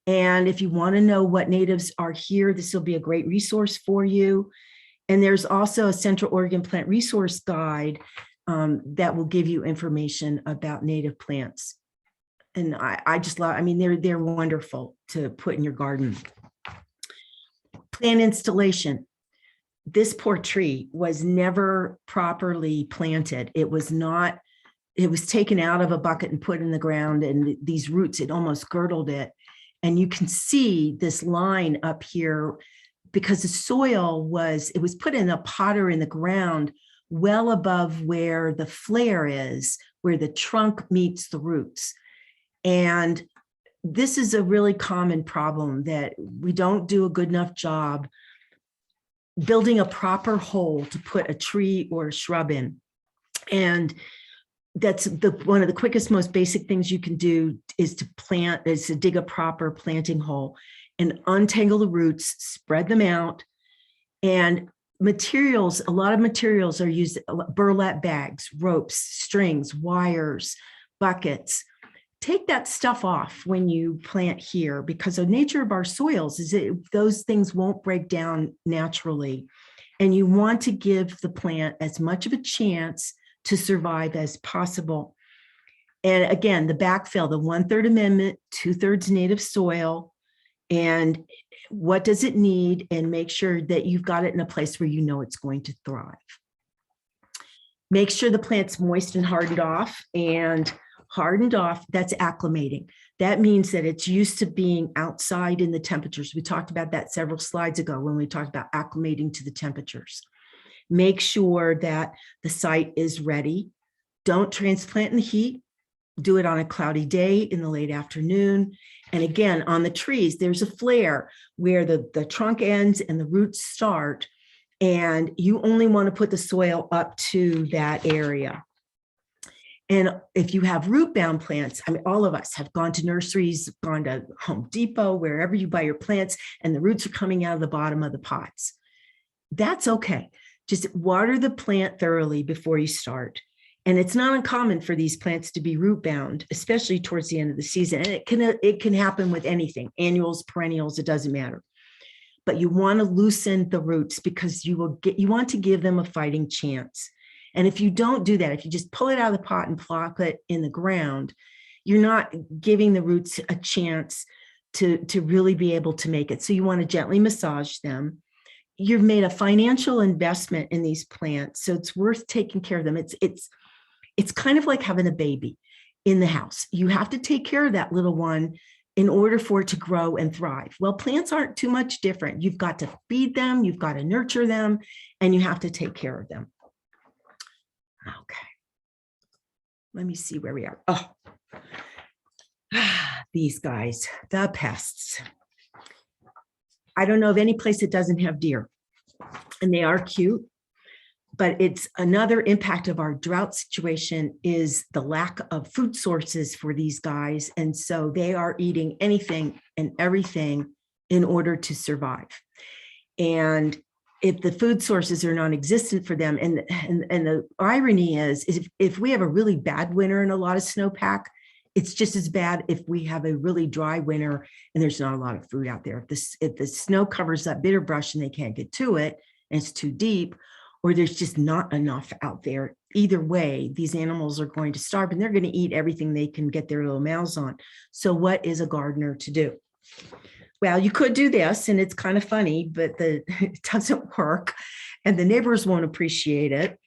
And if you want to know what natives are here, this will be a great resource for you. And there's also a Central Oregon Plant Resource Guide that will give you information about native plants. And I just love, I mean, they're wonderful to put in your garden. Plant installation. This poor tree was never properly planted. It was taken out of a bucket and put in the ground, and these roots, it almost girdled it. And you can see this line up here because the soil was put in a pot or in the ground well above where the flare is, where the trunk meets the roots. And this is a really common problem, that we don't do a good enough job building a proper hole to put a tree or a shrub in. And that's one of the quickest, most basic things you can do is to dig a proper planting hole and untangle the roots, spread them out. And materials, a lot of materials are used, burlap bags, ropes, strings, wires, buckets. Take that stuff off when you plant here, because the nature of our soils is that those things won't break down naturally. And you want to give the plant as much of a chance to survive as possible. And again, the backfill, the 1/3 amendment, 2/3 native soil, and what does it need, and make sure that you've got it in a place where you know it's going to thrive. Make sure the plant's moist and hardened off, and hardened off, that's acclimating. That means that it's used to being outside in the temperatures. We talked about that several slides ago when we talked about acclimating to the temperatures. Make sure that the site is ready. Don't transplant in the heat. Do it on a cloudy day in the late afternoon. And again, on the trees, there's a flare where the trunk ends and the roots start, and you only want to put the soil up to that area. And if you have root-bound plants, I mean, all of us have gone to nurseries, gone to Home Depot, wherever you buy your plants, and the roots are coming out of the bottom of the pots. That's okay. Just water the plant thoroughly before you start. And it's not uncommon for these plants to be root bound, especially towards the end of the season. And it can happen with anything, annuals, perennials, it doesn't matter. But you want to loosen the roots because you want to give them a fighting chance. And if you don't do that, if you just pull it out of the pot and plop it in the ground, you're not giving the roots a chance to really be able to make it. So you want to gently massage them. You've made a financial investment in these plants, so it's worth taking care of them. It's kind of like having a baby in the house. You have to take care of that little one in order for it to grow and thrive. Well, plants aren't too much different. You've got to feed them, you've got to nurture them, and you have to take care of them. Okay. Let me see where we are. Oh, these guys, the pests. I don't know of any place that doesn't have deer, and they are cute. But it's another impact of our drought situation is the lack of food sources for these guys. And so they are eating anything and everything in order to survive. And if the food sources are non-existent for them, and the irony is if we have a really bad winter and a lot of snowpack, it's just as bad if we have a really dry winter and there's not a lot of food out there. If the snow covers up bitter brush and they can't get to it and it's too deep, or there's just not enough out there. Either way, these animals are going to starve and they're going to eat everything they can get their little mouths on. So what is a gardener to do? Well, you could do this, and it's kind of funny, but it doesn't work, and the neighbors won't appreciate it,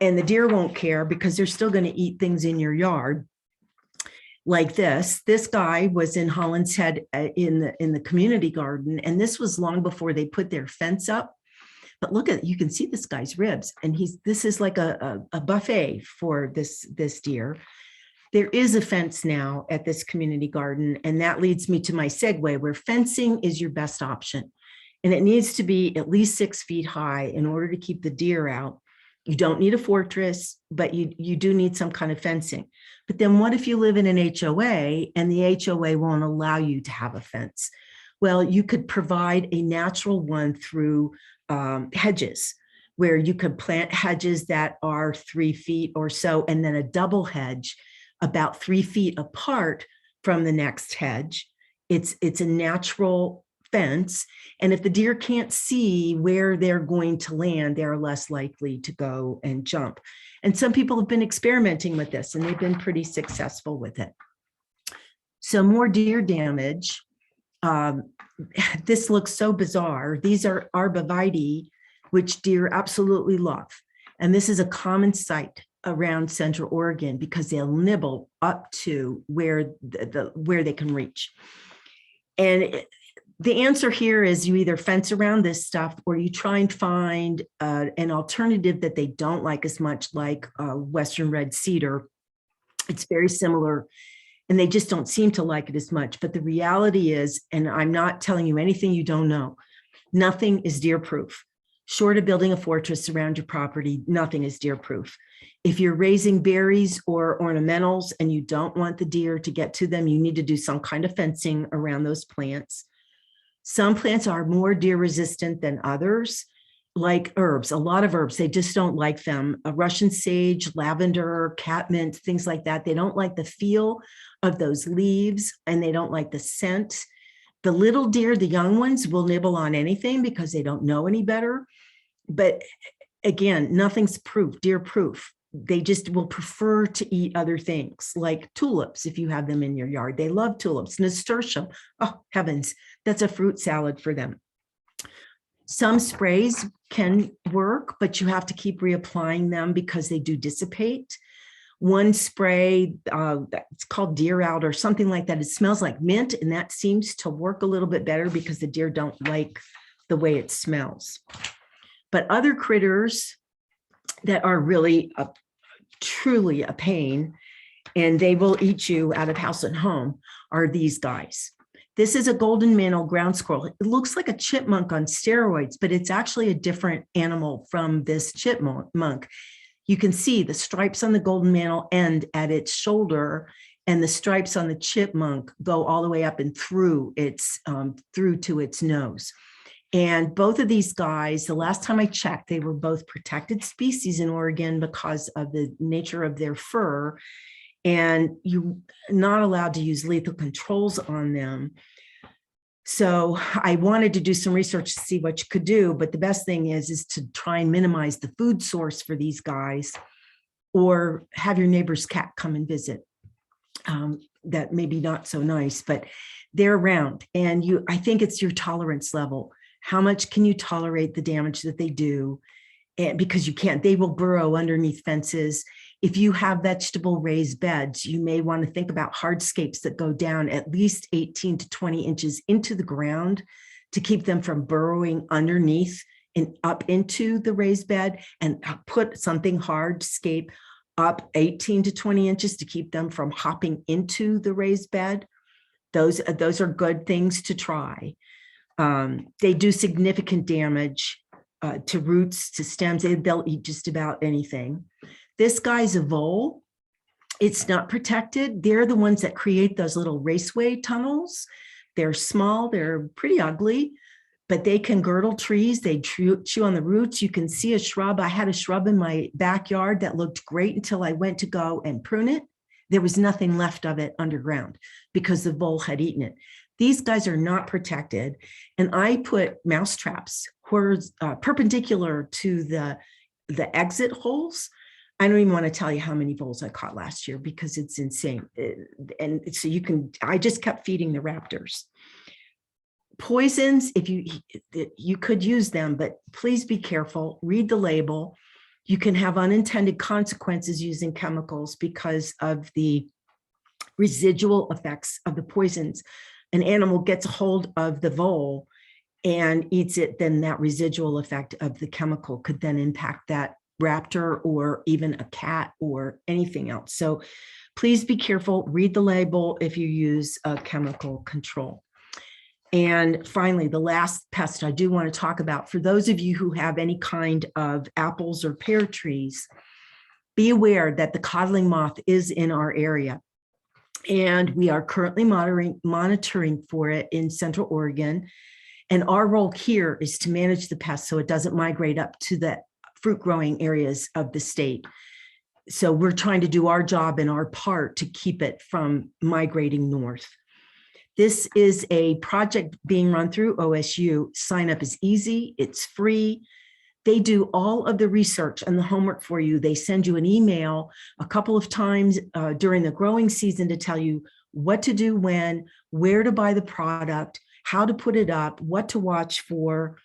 and the deer won't care because they're still going to eat things in your yard. Like this guy was in Holland's Head in the community garden, and this was long before they put their fence up. But look at, you can see this guy's ribs, and this is like a buffet for this deer. There is a fence now at this community garden, and that leads me to my segue, where fencing is your best option. And it needs to be at least 6 feet high in order to keep the deer out. You don't need a fortress, but you do need some kind of fencing. But then what if you live in an HOA and the HOA won't allow you to have a fence? Well, you could provide a natural one through hedges, where you could plant hedges that are 3 feet or so, and then a double hedge about 3 feet apart from the next hedge. It's a natural fence. And if the deer can't see where they're going to land, they're less likely to go and jump. And some people have been experimenting with this, and they've been pretty successful with it. So more deer damage. This looks so bizarre. These are arborvitae, which deer absolutely love. And this is a common sight around Central Oregon because they'll nibble up to where they can reach. And the answer here is you either fence around this stuff or you try and find an alternative that they don't like as much, like Western red cedar. It's very similar, and they just don't seem to like it as much. But the reality is, and I'm not telling you anything you don't know, nothing is deer proof. Short of building a fortress around your property, nothing is deer proof. If you're raising berries or ornamentals and you don't want the deer to get to them, you need to do some kind of fencing around those plants. Some plants are more deer resistant than others, like herbs. A lot of herbs, they just don't like them. Russian sage, lavender, catmint, things like that. They don't like the feel of those leaves, and they don't like the scent. The little deer, the young ones, will nibble on anything because they don't know any better. But again, nothing's proof, deer proof. They just will prefer to eat other things, like tulips, if you have them in your yard. They love tulips. Nasturtium, oh heavens, that's a fruit salad for them. Some sprays can work, but you have to keep reapplying them because they do dissipate. One spray, it's called Deer Out or something like that. It smells like mint, and that seems to work a little bit better because the deer don't like the way it smells. But other critters that are really truly a pain, and they will eat you out of house and home, are these guys. This is a golden mantle ground squirrel. It looks like a chipmunk on steroids, but it's actually a different animal from this chipmunk. You can see the stripes on the golden mantle end at its shoulder, and the stripes on the chipmunk go all the way up and through to its nose. And both of these guys, the last time I checked, they were both protected species in Oregon because of the nature of their fur. And you're not allowed to use lethal controls on them. So I wanted to do some research to see what you could do, but the best thing is to try and minimize the food source for these guys, or have your neighbor's cat come and visit. That may be not so nice, but they're around, and I think it's your tolerance level. How much can you tolerate the damage that they do? And because they will burrow underneath fences. If you have vegetable raised beds, you may want to think about hardscapes that go down at least 18 to 20 inches into the ground to keep them from burrowing underneath and up into the raised bed, and put something hardscape up 18 to 20 inches to keep them from hopping into the raised bed. Those are good things to try. They do significant damage to roots, to stems. They'll eat just about anything. This guy's a vole. It's not protected. They're the ones that create those little raceway tunnels. They're small, they're pretty ugly, but they can girdle trees. They chew on the roots. You can see a shrub. I had a shrub in my backyard that looked great until I went to go and prune it. There was nothing left of it underground because the vole had eaten it. These guys are not protected. And I put mouse traps perpendicular to the exit holes. I don't even want to tell you how many voles I caught last year because it's insane. And so I just kept feeding the raptors. Poisons, if you could use them, but please be careful, read the label. You can have unintended consequences using chemicals because of the residual effects of the poisons. An animal gets a hold of the vole and eats it, then that residual effect of the chemical could then impact that raptor or even a cat or anything else. So please be careful, read the label if you use a chemical control. And finally, the last pest I do want to talk about, for those of you who have any kind of apples or pear trees, be aware that the codling moth is in our area. And we are currently monitoring for it in Central Oregon. And our role here is to manage the pest so it doesn't migrate up to the fruit growing areas of the state. So we're trying to do our job and our part to keep it from migrating north. This is a project being run through OSU. Sign up is easy, it's free. They do all of the research and the homework for you. They send you an email a couple of times during the growing season to tell you what to do when, where to buy the product, how to put it up, what to watch for.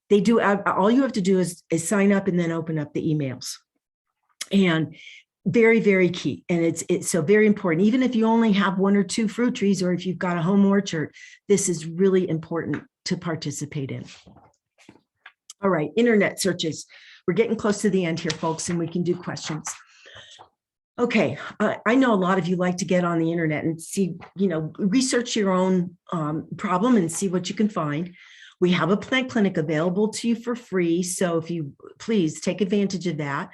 They do, all you have to do is sign up and then open up the emails. And very, very key. And it's so very important. Even if you only have 1 or 2 fruit trees, or if you've got a home orchard, this is really important to participate in. All right, internet searches. We're getting close to the end here, folks, and we can do questions. Okay, I know a lot of you like to get on the internet and see, research your own problem and see what you can find. We have a plant clinic available to you for free. So if you please take advantage of that.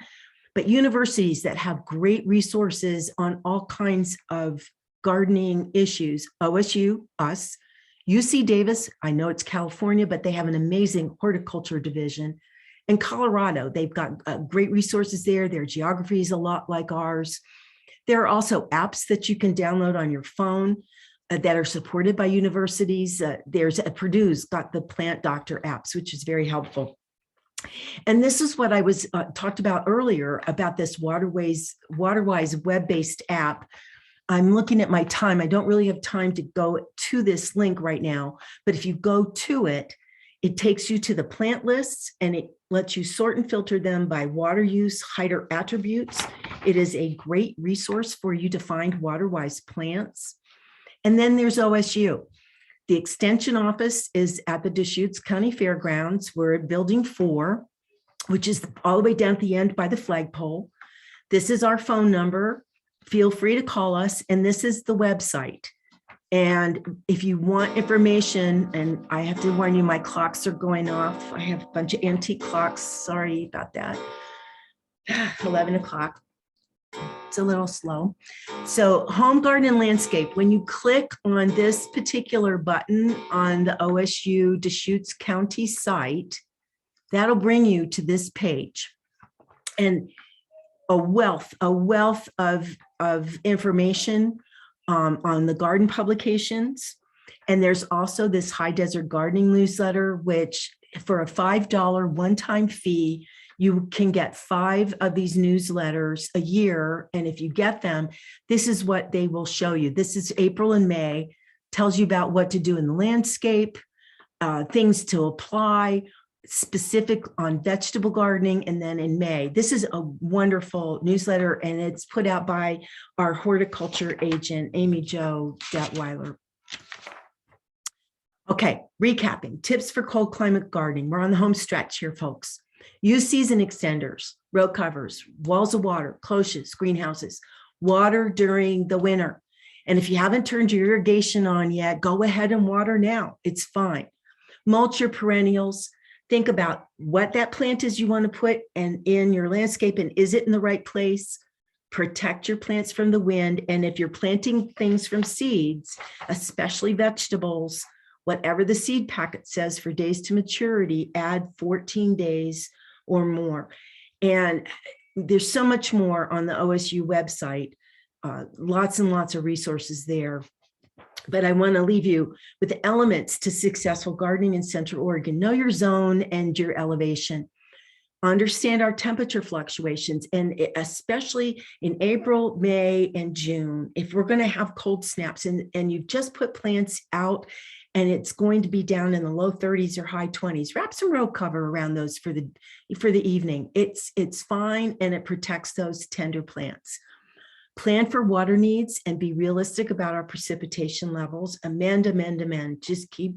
But universities that have great resources on all kinds of gardening issues, OSU, us, UC Davis, I know it's California, but they have an amazing horticulture division. And Colorado, they've got great resources there. Their geography is a lot like ours. There are also apps that you can download on your phone that are supported by universities. There's Purdue's got the Plant Doctor apps, which is very helpful. And this is what I was talked about earlier about this Waterwise web-based app. I'm looking at my time. I don't really have time to go to this link right now, but if you go to it, it takes you to the plant lists and it lets you sort and filter them by water use, height, or attributes. It is a great resource for you to find water-wise plants. And then there's OSU. The extension office is at the Deschutes County Fairgrounds. We're at Building 4, which is all the way down at the end by the flagpole. This is our phone number. Feel free to call us. And this is the website. And if you want information, and I have to warn you, my clocks are going off. I have a bunch of antique clocks. Sorry about that. 11 o'clock. It's a little slow. So home garden and landscape, when you click on this particular button on the OSU Deschutes County site, that'll bring you to this page. And a wealth of information on the garden publications. And there's also this High Desert Gardening newsletter, which for a $5 one-time fee, you can get 5 of these newsletters a year. And if you get them, this is what they will show you. This is April and May, tells you about what to do in the landscape, things to apply, specific on vegetable gardening. And then in May, this is a wonderful newsletter, and it's put out by our horticulture agent, Amy Jo Detweiler. Okay, recapping, tips for cold climate gardening. We're on the home stretch here, folks. Use season extenders, row covers, walls of water, cloches, greenhouses, water during the winter. And if you haven't turned your irrigation on yet, go ahead and water now. It's fine. Mulch your perennials. Think about what that plant is you want to put in your landscape, and is it in the right place? Protect your plants from the wind. And if you're planting things from seeds, especially vegetables, whatever the seed packet says for days to maturity, add 14 days or more. And there's so much more on the OSU website, lots and lots of resources there. But I want to leave you with the elements to successful gardening in Central Oregon. Know your zone and your elevation. Understand our temperature fluctuations, and especially in April, May, and June, if we're going to have cold snaps and you've just put plants out and it's going to be down in the low 30s or high 20s, wrap some row cover around those for the evening. It's fine, and it protects those tender plants. Plan for water needs and be realistic about our precipitation levels. Amend. Just keep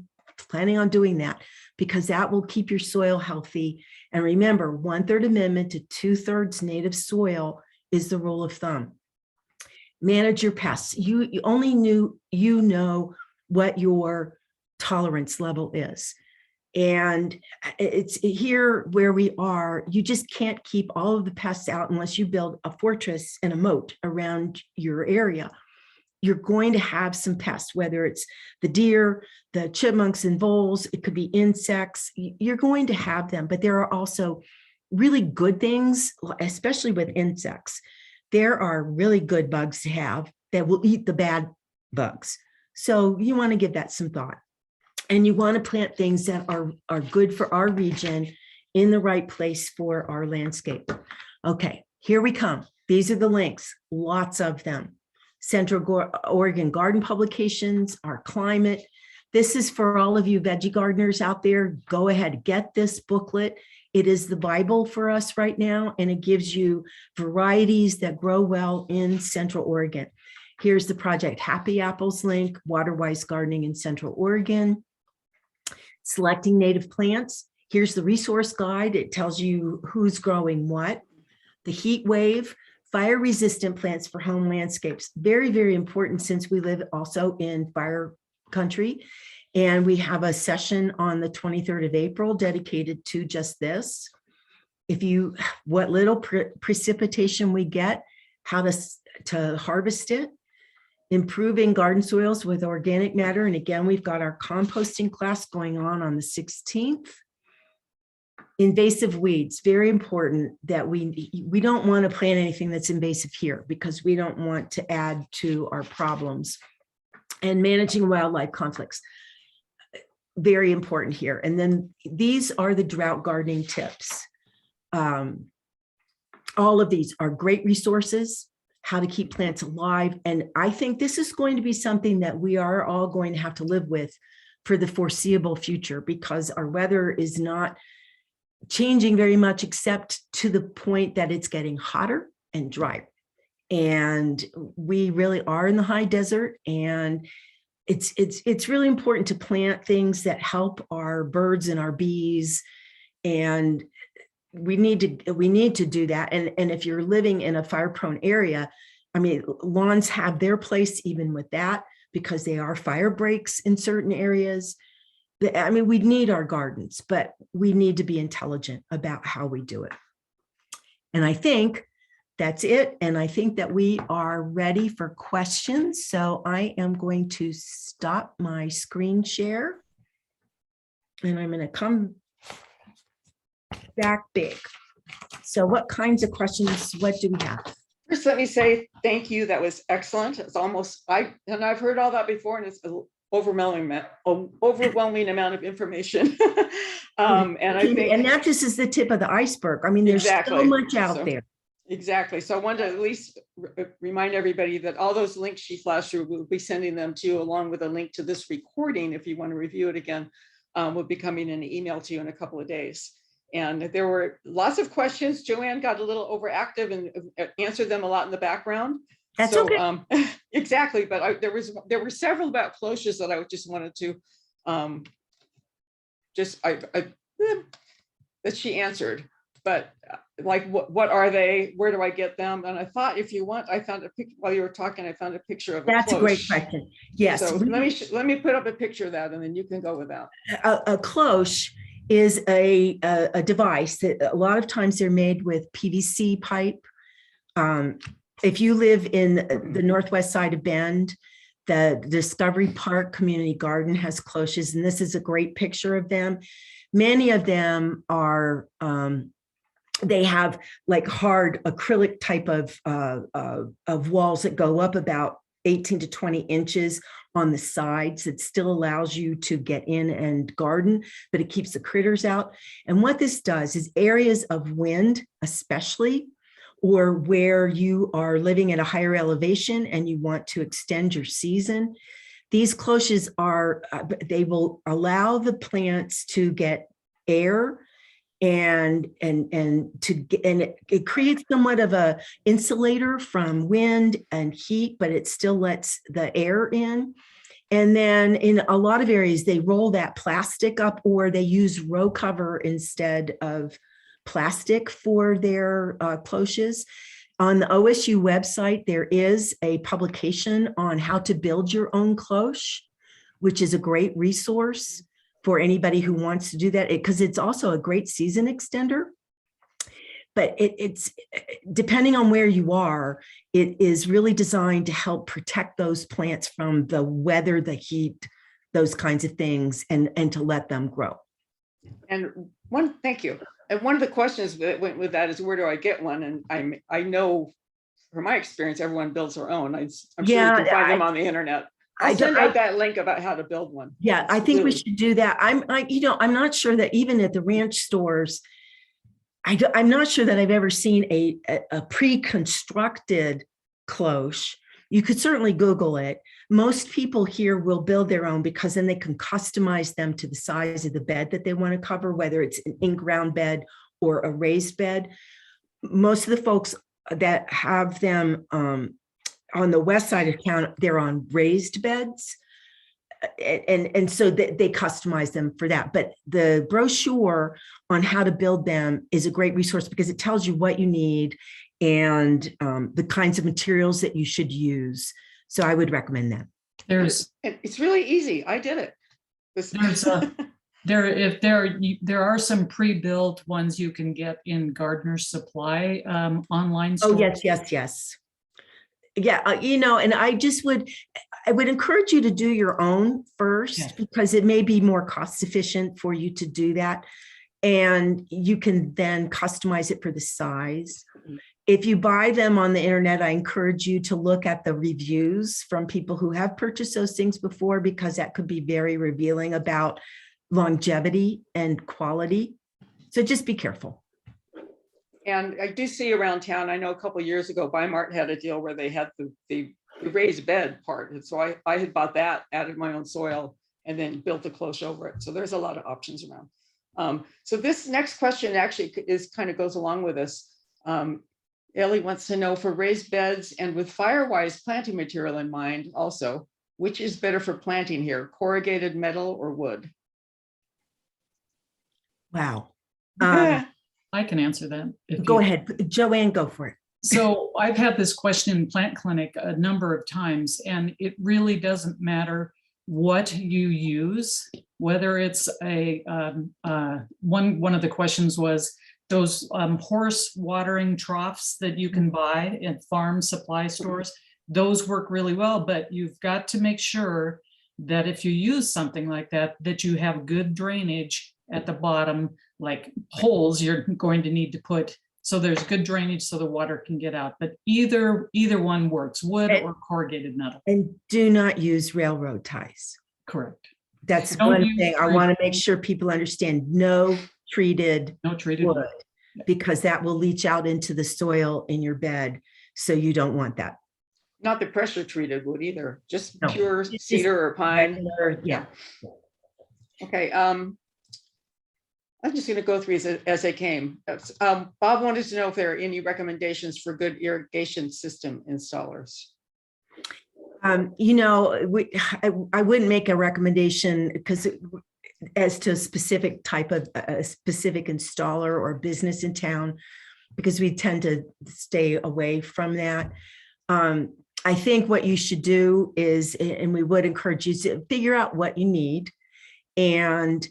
planning on doing that, because that will keep your soil healthy. And remember, 1/3 amendment to 2/3 native soil is the rule of thumb. Manage your pests. You only know what your tolerance level is. And it's here where we are. You just can't keep all of the pests out unless you build a fortress and a moat around your area. You're going to have some pests, whether it's the deer, the chipmunks and voles, it could be insects. You're going to have them, but there are also really good things, especially with insects. There are really good bugs to have that will eat the bad bugs. So you want to give that some thought. And you want to plant things that are good for our region in the right place for our landscape. Okay, here we come. These are the links, lots of them. Central Oregon Garden Publications, our climate. This is for all of you veggie gardeners out there. Go ahead, get this booklet. It is the Bible for us right now, and it gives you varieties that grow well in Central Oregon. Here's the Project Happy Apples link, Water-Wise Gardening in Central Oregon. Selecting native plants. Here's the resource guide. It tells you who's growing what. The heat wave, fire-resistant plants for home landscapes. Very, very important, since we live also in fire country. And we have a session on the 23rd of April dedicated to just this. What little precipitation we get, how to harvest it. Improving garden soils with organic matter. And again, we've got our composting class going on the 16th. Invasive weeds, very important that we don't want to plant anything that's invasive here, because we don't want to add to our problems. And managing wildlife conflicts, very important here. And then these are the drought gardening tips. All of these are great resources. How to keep plants alive. And I think this is going to be something that we are all going to have to live with for the foreseeable future, because our weather is not changing very much, except to the point that it's getting hotter and drier. And we really are in the high desert, and it's really important to plant things that help our birds and our bees. And we need to do that. And if you're living in a fire-prone area, I mean, lawns have their place even with that, because they are fire breaks in certain areas. I mean, we need our gardens, but we need to be intelligent about how we do it. And I think that's it. And I think that we are ready for questions. So I am going to stop my screen share. And I'm going to come back big. So what kinds of questions, what do we have? First, let me say thank you. That was excellent. It's almost, I've heard all that before, and it's an overwhelming amount of information. And I think, and that just is the tip of the iceberg. I mean, there's so much out there. Exactly. So I wanted to at least remind everybody that all those links she flashed through, we'll be sending them to you along with a link to this recording. If you want to review it again, will be coming in an email to you in a couple of days. And there were lots of questions. Joanne got a little overactive and answered them a lot in the background. That's so, okay. Exactly. But there were several about cloches that I just wanted to that she answered. But like, what are they? Where do I get them? And I thought, if you want, I found a picture while you were talking. I found a picture of That's a a great question. Yes. So let me put up a picture of that, and then you can go with that. A cloche is a device that a lot of times they're made with PVC pipe. If you live in the northwest side of Bend, the Discovery Park Community Garden has cloches, and this is a great picture of them. Many of them are, they have like hard acrylic type of walls that go up about 18 to 20 inches on the sides. It still allows you to get in and garden, but it keeps the critters out. And what this does is areas of wind, especially, or where you are living at a higher elevation and you want to extend your season, these cloches are, they will allow the plants to get air and it creates somewhat of a insulator from wind and heat, but it still lets the air in. And then in a lot of areas, they roll that plastic up, or they use row cover instead of plastic for their cloches. On the OSU website, there is a publication on how to build your own cloche, which is a great resource for anybody who wants to do that, because it's also a great season extender. But it's depending on where you are, it is really designed to help protect those plants from the weather, the heat, those kinds of things, and to let them grow. And thank you. And one of the questions that went with that is, where do I get one? And I know from my experience, everyone builds their own. I'm sure you can find them on the internet. I'll send out that link about how to build one. Yeah, I think we should do that. I'm not sure that even at the ranch stores, I'm not sure that I've ever seen a pre-constructed cloche. You could certainly Google it. Most people here will build their own, because then they can customize them to the size of the bed that they want to cover, whether it's an in-ground bed or a raised bed. Most of the folks that have them on the west side of town, they're on raised beds. And so they customize them for that. But the brochure on how to build them is a great resource, because it tells you what you need and the kinds of materials that you should use. So I would recommend that. It's really easy. I did it. There are some pre-built ones you can get in Gardener's Supply online store. Oh, yes. Yeah, and I would encourage you to do your own first, yes, because it may be more cost efficient for you to do that. And you can then customize it for the size. If you buy them on the internet, I encourage you to look at the reviews from people who have purchased those things before, because that could be very revealing about longevity and quality. So just be careful. And I do see around town, I know a couple of years ago, Weimart had a deal where they had the raised bed part. And so I had bought that, added my own soil, and then built the cloche over it. So there's a lot of options around. So this next question actually goes along with this. Ellie wants to know, for raised beds and with Firewise planting material in mind also, which is better for planting here, corrugated metal or wood? Wow. I can answer that. Go ahead, Joanne, go for it. So I've had this question in Plant Clinic a number of times, and it really doesn't matter what you use, whether it's one of the questions was, those horse watering troughs that you can buy at farm supply stores, those work really well, but you've got to make sure that if you use something like that, that you have good drainage at the bottom, like holes you're going to need to put, so there's good drainage so the water can get out. But either one works, wood or corrugated metal. And do not use railroad ties. Correct. That's Don't one use thing I want to make sure people understand. No treated wood, because that will leach out into the soil in your bed. So you don't want that. Not the pressure treated wood either, just No. pure It's cedar or pine. regular, yeah. Okay, I'm just gonna go through as they came. Bob wanted to know if there are any recommendations for good irrigation system installers. You know, I wouldn't make a recommendation because as to a specific type of a specific installer or business in town, because we tend to stay away from that. I think what you should do is, and we would encourage you to figure out what you need. And,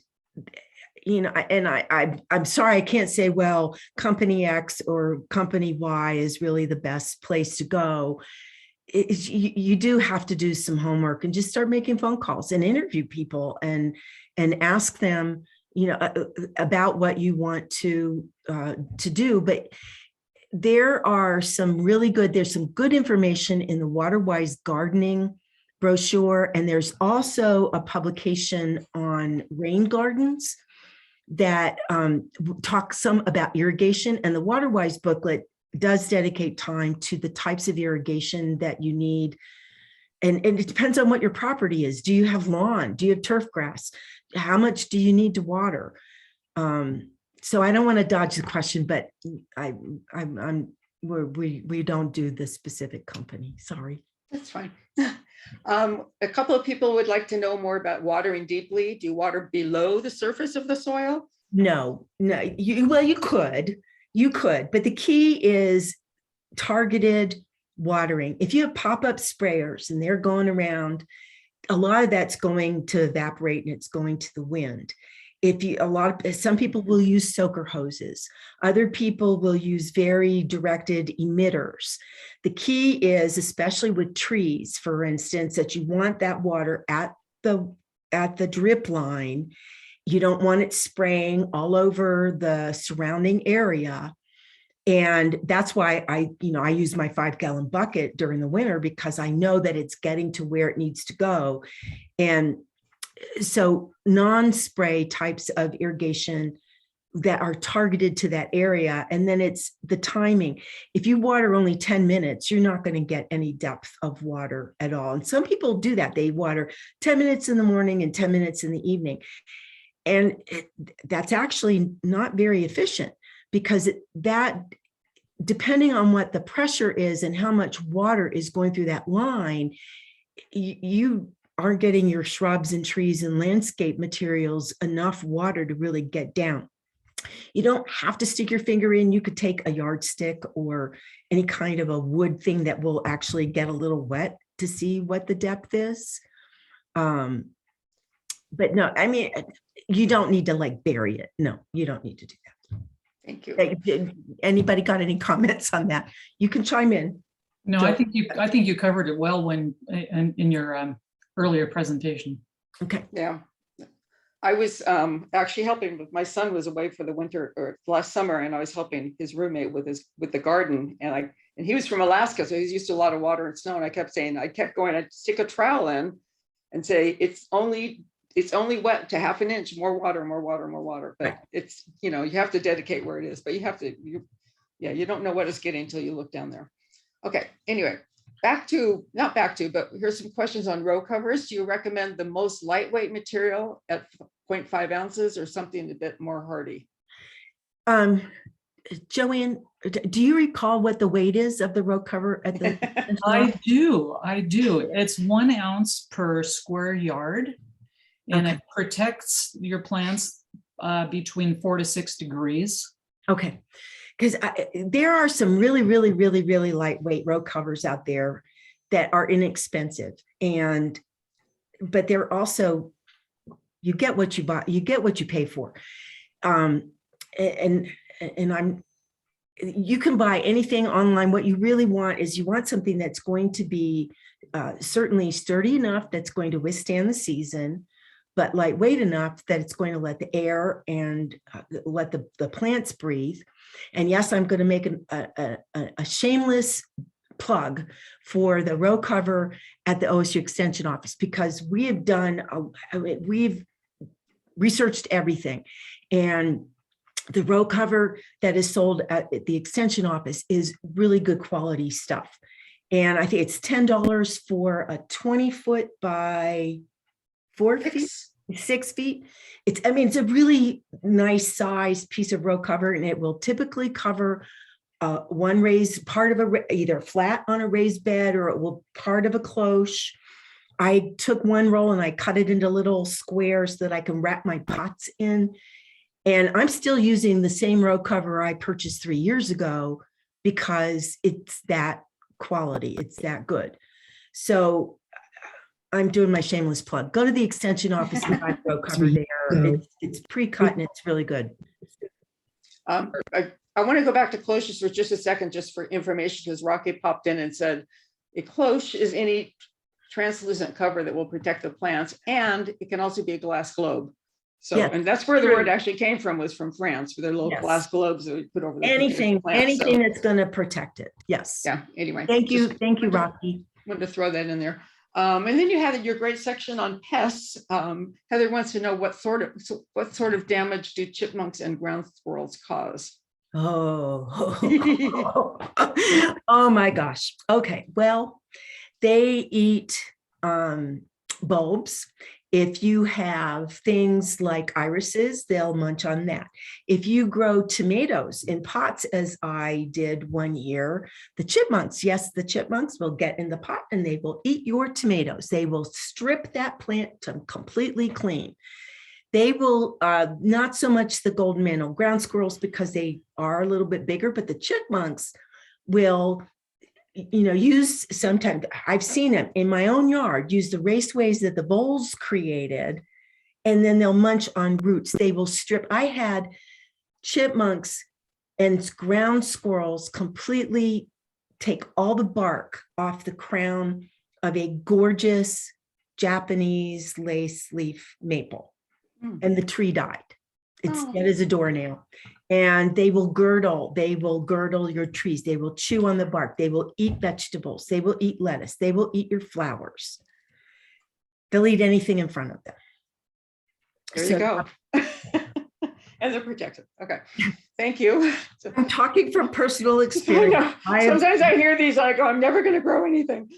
you know, and I'm sorry, I can't say, well, company X or company Y is really the best place to go. You do have to do some homework and just start making phone calls and interview people and ask them, you know, about what you want to do. But there are some really good, there's some good information in the Water-Wise gardening brochure. And there's also a publication on rain gardens that talks some about irrigation, and the Water-Wise booklet does dedicate time to the types of irrigation that you need. And it depends on what your property is. Do you have lawn? Do you have turf grass? How much do you need to water? So I don't want to dodge the question, but we don't do the specific company. Sorry. That's fine. A couple of people would like to know more about watering deeply. Do you water below the surface of the soil? No, you could, but the key is targeted watering. If you have pop-up sprayers and they're going around, a lot of that's going to evaporate and it's going to the wind. Some people will use soaker hoses. Other people will use very directed emitters. The key is, especially with trees, for instance, that you want that water at the drip line. You don't want it spraying all over the surrounding area. And that's why I use my 5-gallon bucket during the winter, because I know that it's getting to where it needs to go. And so non-spray types of irrigation that are targeted to that area. And then it's the timing. If you water only 10 minutes, you're not going to get any depth of water at all. And some people do that. They water 10 minutes in the morning and 10 minutes in the evening. And that's actually not very efficient, because that, depending on what the pressure is and how much water is going through that line, you aren't getting your shrubs and trees and landscape materials enough water to really get down. You don't have to stick your finger in. You could take a yardstick or any kind of a wood thing that will actually get a little wet to see what the depth is. But no, I mean, you don't need to like bury it. No, you don't need to do that. Thank you. Anybody got any comments on that? You can chime in. No, I think you covered it well when in your earlier presentation. Okay. Yeah. I was actually helping with, my son was away for the winter or last summer, and I was helping his roommate with the garden, and he was from Alaska, so he's used to a lot of water and snow. And I kept going, I'd stick a trowel in and say, it's only wet to half an inch, more water. But it's, you have to dedicate where it is, but you don't know what it's getting until you look down there. Okay, anyway, but here's some questions on row covers. Do you recommend the most lightweight material at 0.5 ounces or something a bit more hardy? Joanne, do you recall what the weight is of the row cover at the? I do. It's 1 ounce per square yard. And Okay. it protects your plants between 4 to 6 degrees. Okay, because there are some really, really, really, really lightweight row covers out there that are inexpensive, but they're also, you get what you buy, you get what you pay for. And you can buy anything online. What you really want is you want something that's going to be certainly sturdy enough that's going to withstand the season, but lightweight enough that it's going to let the air and let the plants breathe. And yes, I'm going to make a shameless plug for the row cover at the OSU Extension office, because we have done, we've researched everything. And the row cover that is sold at the Extension office is really good quality stuff. And I think it's $10 for a 20-foot by 6 feet. It's a really nice size piece of row cover, and it will typically cover one raised part of either flat on a raised bed, or it will part of a cloche. I took one roll and I cut it into little squares so that I can wrap my pots in. And I'm still using the same row cover I purchased 3 years ago because it's that quality, it's that good. So I'm doing my shameless plug. Go to the Extension office and buy the row cover there. It's pre-cut and it's really good. I want to go back to cloches for just a second, just for information, because Rocky popped in and said a cloche is any translucent cover that will protect the plants, and it can also be a glass globe. So, Yeah, and that's where the word actually came from, was from France, with their little Yes. glass globes that we put over the anything plants. So, that's going to protect it. Yes. yeah. Anyway, Thank you, just Rocky. wanted to throw that in there. And then you had your great section on pests. Heather wants to know what sort of damage do chipmunks and ground squirrels cause? Oh, oh my gosh. Okay. Well, they eat bulbs. If you have things like irises, they'll munch on that. If you grow tomatoes in pots, as I did one year, the chipmunks will get in the pot and they will eat your tomatoes. They will strip that plant to completely clean. They will, not so much the golden mantle ground squirrels because they are a little bit bigger, but the chipmunks will, use, sometimes I've seen them in my own yard, use the raceways that the voles created, and then they'll munch on roots. They will strip. I had chipmunks and ground squirrels completely take all the bark off the crown of a gorgeous Japanese lace leaf maple. And the tree died. It's dead as a doornail. And they will girdle your trees. They will chew on the bark. They will eat vegetables. They will eat lettuce. They will eat your flowers. They'll eat anything in front of them. There you go. And they're protected. Okay. Thank you. I'm talking from personal experience. Sometimes I hear these, I go, I'm never going to grow anything.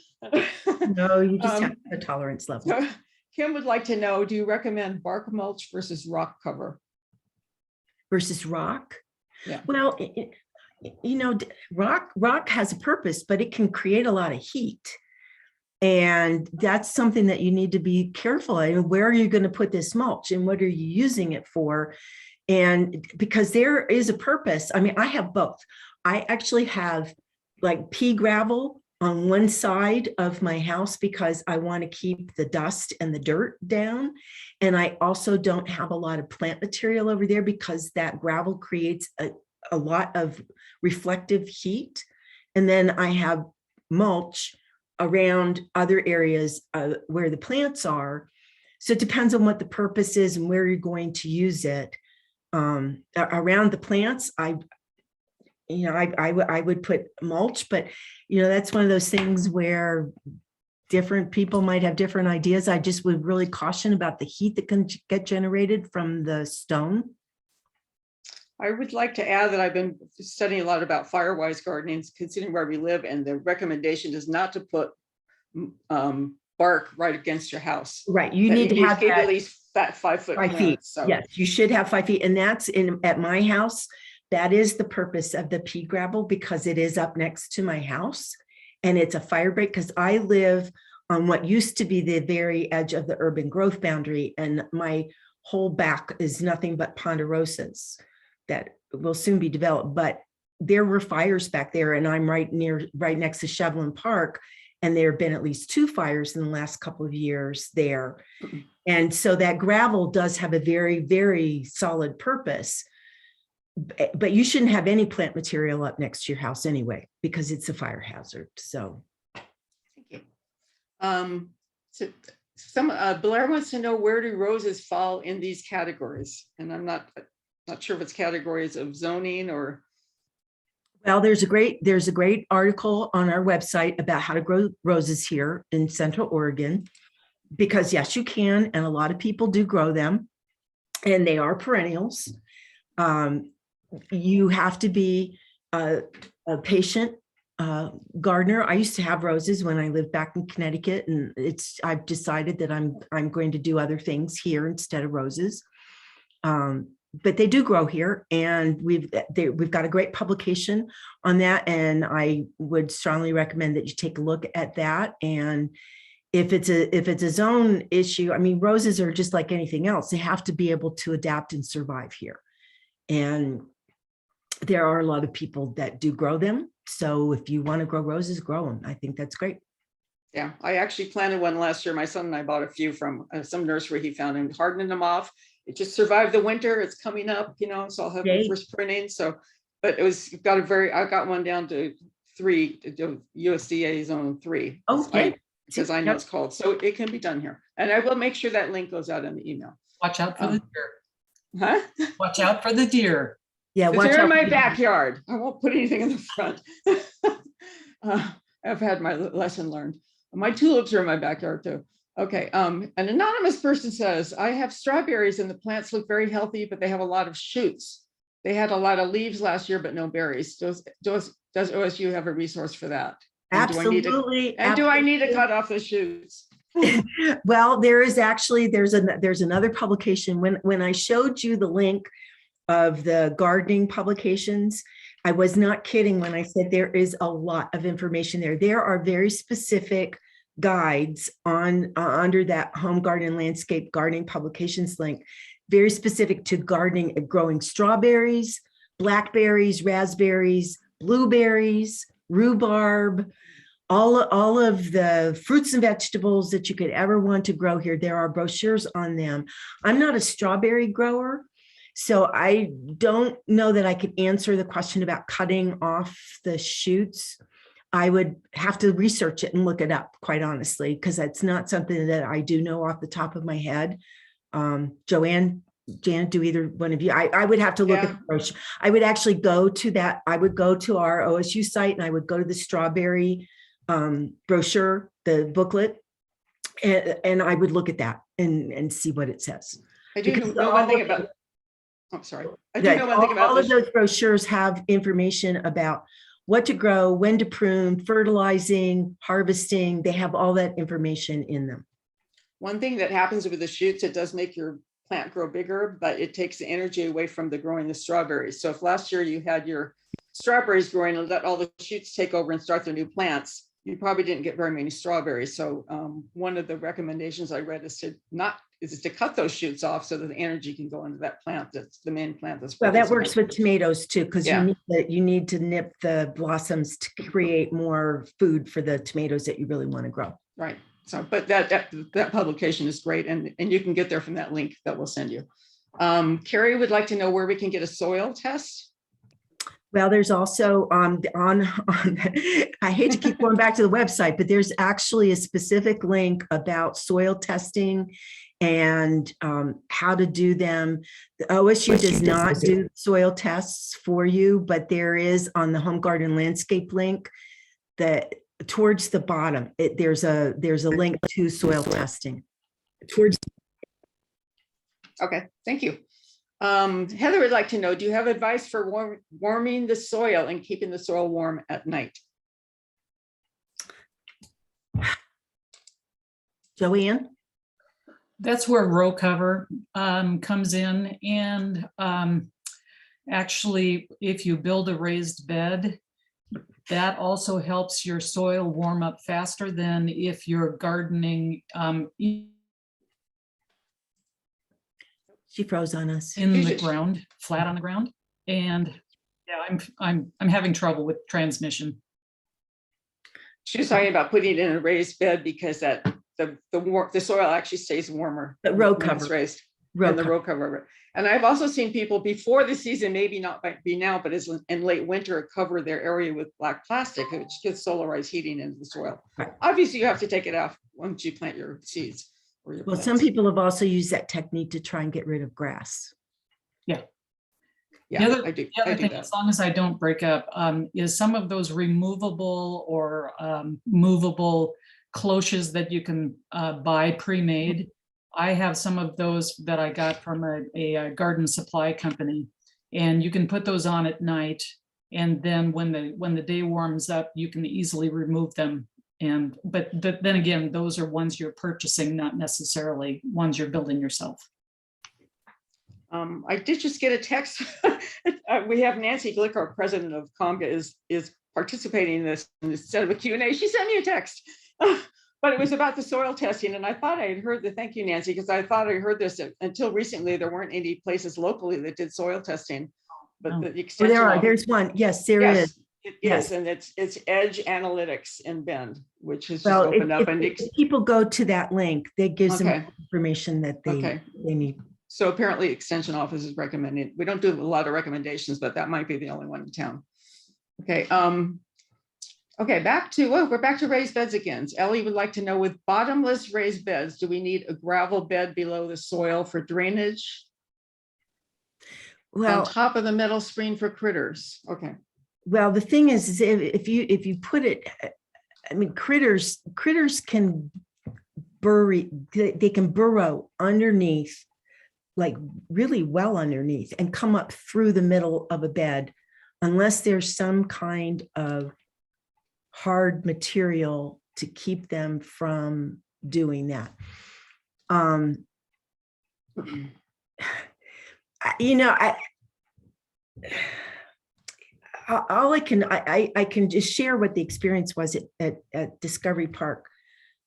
No, you just have a tolerance level. So Kim would like to know, do you recommend bark mulch versus rock cover? Versus rock? Yeah. Well, rock has a purpose, but it can create a lot of heat. And that's something that you need to be careful of. Where are you going to put this mulch and what are you using it for? And because there is a purpose. I mean, I have both. I actually have like pea gravel on one side of my house because I want to keep the dust and the dirt down. And I also don't have a lot of plant material over there because that gravel creates a lot of reflective heat. And then I have mulch around other areas where the plants are. So it depends on what the purpose is and where you're going to use it. Around the plants, I would put mulch, but that's one of those things where different people might have different ideas. I just would really caution about the heat that can get generated from the stone. I would like to add that I've been studying a lot about fire-wise gardening, considering where we live, and the recommendation is not to put bark right against your house. Right, you need to have at least 5 foot. 5 feet. So. Yes, you should have 5 feet, and that's at my house. That is the purpose of the pea gravel because it is up next to my house and it's a fire break because I live on what used to be the very edge of the urban growth boundary, and my whole back is nothing but ponderosas that will soon be developed. But there were fires back there, and I'm right next to Shevlin Park, and there have been at least 2 fires in the last couple of years there. And so that gravel does have a very, very solid purpose. but you shouldn't have any plant material up next to your house anyway, because it's a fire hazard. So. Thank you. So Blair wants to know, where do roses fall in these categories? And I'm not sure if it's categories of zoning or. Well, there's a great article on our website about how to grow roses here in Central Oregon, because yes, you can, and a lot of people do grow them, and they are perennials. You have to be a patient gardener. I used to have roses when I lived back in Connecticut, and I've decided that I'm going to do other things here instead of roses. But they do grow here, and we've got a great publication on that, and I would strongly recommend that you take a look at that. And if it's a zone issue, I mean, roses are just like anything else. They have to be able to adapt and survive here. And there are a lot of people that do grow them. So if you want to grow roses, grow them. I think that's great. Yeah, I actually planted one last year. My son and I bought a few from some nursery he found and hardened them off. It just survived the winter. It's coming up, so I'll have my first printing. So, but I got one down to 3, USDA zone 3. Okay. Because I know it's called. So it can be done here. And I will make sure that link goes out in the email. Watch out for the deer. Huh? Watch out for the deer. Yeah, they're in my backyard. I won't put anything in the front. I've had my lesson learned. My tulips are in my backyard too. Okay. An anonymous person says, I have strawberries and the plants look very healthy, but they have a lot of shoots. They had a lot of leaves last year, but no berries. Does OSU have a resource for that? Absolutely. Do I need to cut off the shoots? Well, there's another publication. When I showed you the link of the gardening publications, I was not kidding when I said there is a lot of information there. There are very specific guides on under that home garden and landscape gardening publications link, very specific to gardening and growing strawberries, blackberries, raspberries, blueberries, rhubarb, all of the fruits and vegetables that you could ever want to grow here. There are brochures on them. I'm not a strawberry grower, so I don't know that I could answer the question about cutting off the shoots. I would have to research it and look it up, quite honestly, because that's not something that I do know off the top of my head. Joanne, Janet, do either one of you? I would have to look at the brochure. I would actually go to that. I would go to our OSU site and I would go to the strawberry brochure, the booklet, and I would look at that and see what it says. I do know one thing about. I'm sorry. I do know one thing about all of those brochures have information about what to grow, when to prune, fertilizing, harvesting. They have all that information in them. One thing that happens with the shoots, it does make your plant grow bigger, but it takes the energy away from growing the strawberries. So if last year you had your strawberries growing and let all the shoots take over and start their new plants, you probably didn't get very many strawberries. So one of the recommendations I read is to cut those shoots off so that the energy can go into that plant. That's the main plant. Well, that works with tomatoes too, because you need to nip the blossoms to create more food for the tomatoes that you really want to grow. Right. So, but that publication is great, and you can get there from that link that we'll send you. Carrie would like to know where we can get a soil test. Well, there's also on I hate to keep going back to the website, but there's actually a specific link about soil testing and how to do them. The OSU does not do soil tests for you, but there is on the home garden landscape link that towards the bottom, there's a link to soil testing. Okay, thank you. Heather would like to know, do you have advice for warming the soil and keeping the soil warm at night? Joanne? That's where row cover comes in. And actually, if you build a raised bed, that also helps your soil warm up faster than if you're gardening She froze on us. in the ground, flat on the ground. And yeah, I'm having trouble with transmission. She was talking about putting it in a raised bed because the soil actually stays warmer. The row when it's cover. raised. and the cover. row cover. And I've also seen people before the season, maybe not might be now, but is in late winter, cover their area with black plastic, which gives solarized heating into the soil. Right. Obviously, you have to take it off once you plant your seeds. Or your Well, plants. some people have also used that technique to try and get rid of grass. Yeah, The I do. The I other do thing, that. as long as I don't break up, is some of those removable or movable cloches that you can buy pre-made. I have some of those that I got from a garden supply company, and you can put those on at night. And then when the day warms up, you can easily remove them. But then again, those are ones you're purchasing, not necessarily ones you're building yourself. I did just get a text. We have Nancy Glick, our president of Comga, is participating in this. And instead of a Q&A, she sent me a text. But it was about the soil testing. And I thought I had heard thank you, Nancy, because I thought I heard this until recently. There weren't any places locally that did soil testing. But the extension. Well, there's one. Yes, there is. It Yes. is. And it's Edge Analytics in Bend, which has just Well, opened up. And if people go to that link, that gives them Okay. information that they need. So apparently Extension Office is recommending. We don't do a lot of recommendations, but that might be the only one in town. Okay. Okay, we're back to raised beds again. Ellie would like to know, with bottomless raised beds, do we need a gravel bed below the soil for drainage? Well, on top of the metal screen for critters. Okay. Well, the thing is if you put it, I mean, critters can they can burrow underneath, like really well underneath, and come up through the middle of a bed, unless there's some kind of hard material to keep them from doing that. You know, all I can just share what the experience was at Discovery Park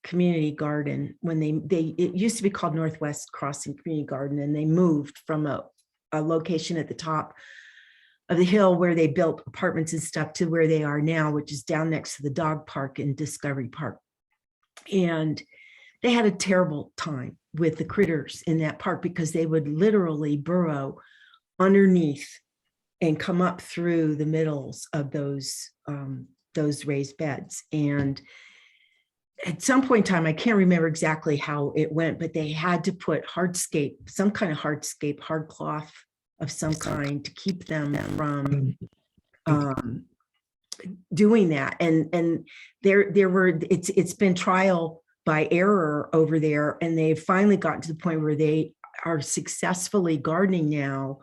Community Garden when it used to be called Northwest Crossing Community Garden, and they moved from a location at the top of the hill where they built apartments and stuff to where they are now, which is down next to the dog park in Discovery Park. And they had a terrible time with the critters in that park because they would literally burrow underneath and come up through the middles of those raised beds. And at some point in time, I can't remember exactly how it went, but they had to put some kind of hardscape, hard cloth of some kind to keep them from doing that. And it's been trial by error over there, and they've finally gotten to the point where they are successfully gardening now,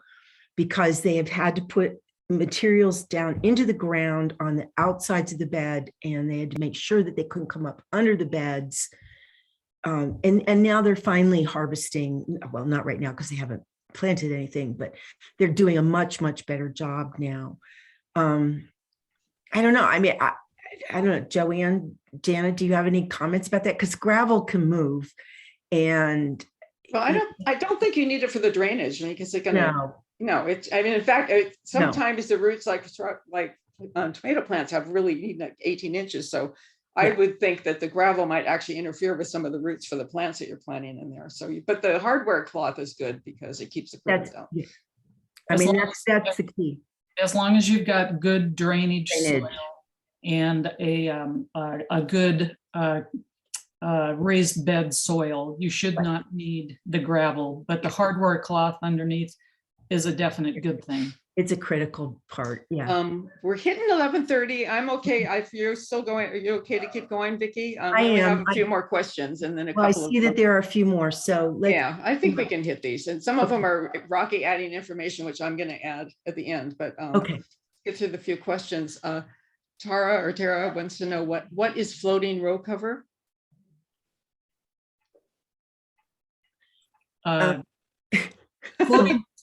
because they have had to put materials down into the ground on the outsides of the bed, and they had to make sure that they couldn't come up under the beds. And now they're finally harvesting. Well, not right now because they haven't planted anything, but they're doing a much better job now. I don't know. I mean, I don't know, Joanne, Janet, do you have any comments about that? Because gravel can move, and well, I don't think you need it for the drainage. I mean, because it's gonna. No, in fact, sometimes the roots like tomato plants have really need like 18 inches. So I would think that the gravel might actually interfere with some of the roots for the plants that you're planting in there. So, but the hardware cloth is good because it keeps the critters out. Yeah. I mean, that's the key. As long as you've got good drainage soil and a good raised bed soil, you should not need the gravel, but the hardware cloth underneath is a definite good thing. It's a critical part. Yeah. We're hitting 11:30. I'm okay. If you're still going, are you okay to keep going, Vicki? I we am. have a few more questions and then a Well, I couple see that there are a few more. So yeah, I think we can hit these. And some of them are Rocky adding information, which I'm going to add at the end. But okay, get through the few questions. Tara wants to know what is floating row cover?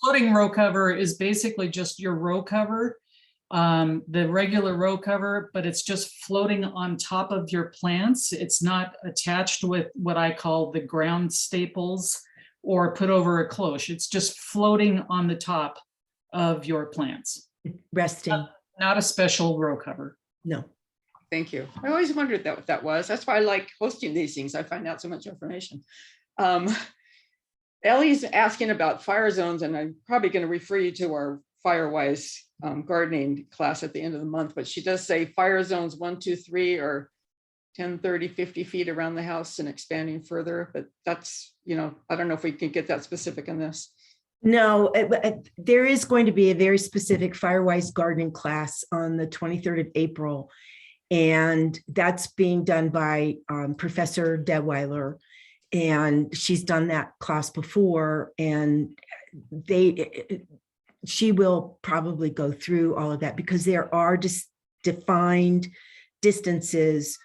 Floating row cover is basically just your row cover, the regular row cover, but it's just floating on top of your plants. It's not attached with what I call the ground staples or put over a cloche. It's just floating on the top of your plants. Resting. Not a special row cover. No. Thank you. I always wondered what that was. That's why I like hosting these things. I find out so much information. Ellie's asking about fire zones, and I'm probably going to refer you to our Firewise gardening class at the end of the month, but she does say fire zones 1, 2, 3 are 10, 30, 50 feet around the house and expanding further, but that's, I don't know if we can get that specific in this. No, there is going to be a very specific Firewise gardening class on the 23rd of April. And that's being done by Professor Detweiler. And she's done that class before. And she will probably go through all of that because there are just defined distances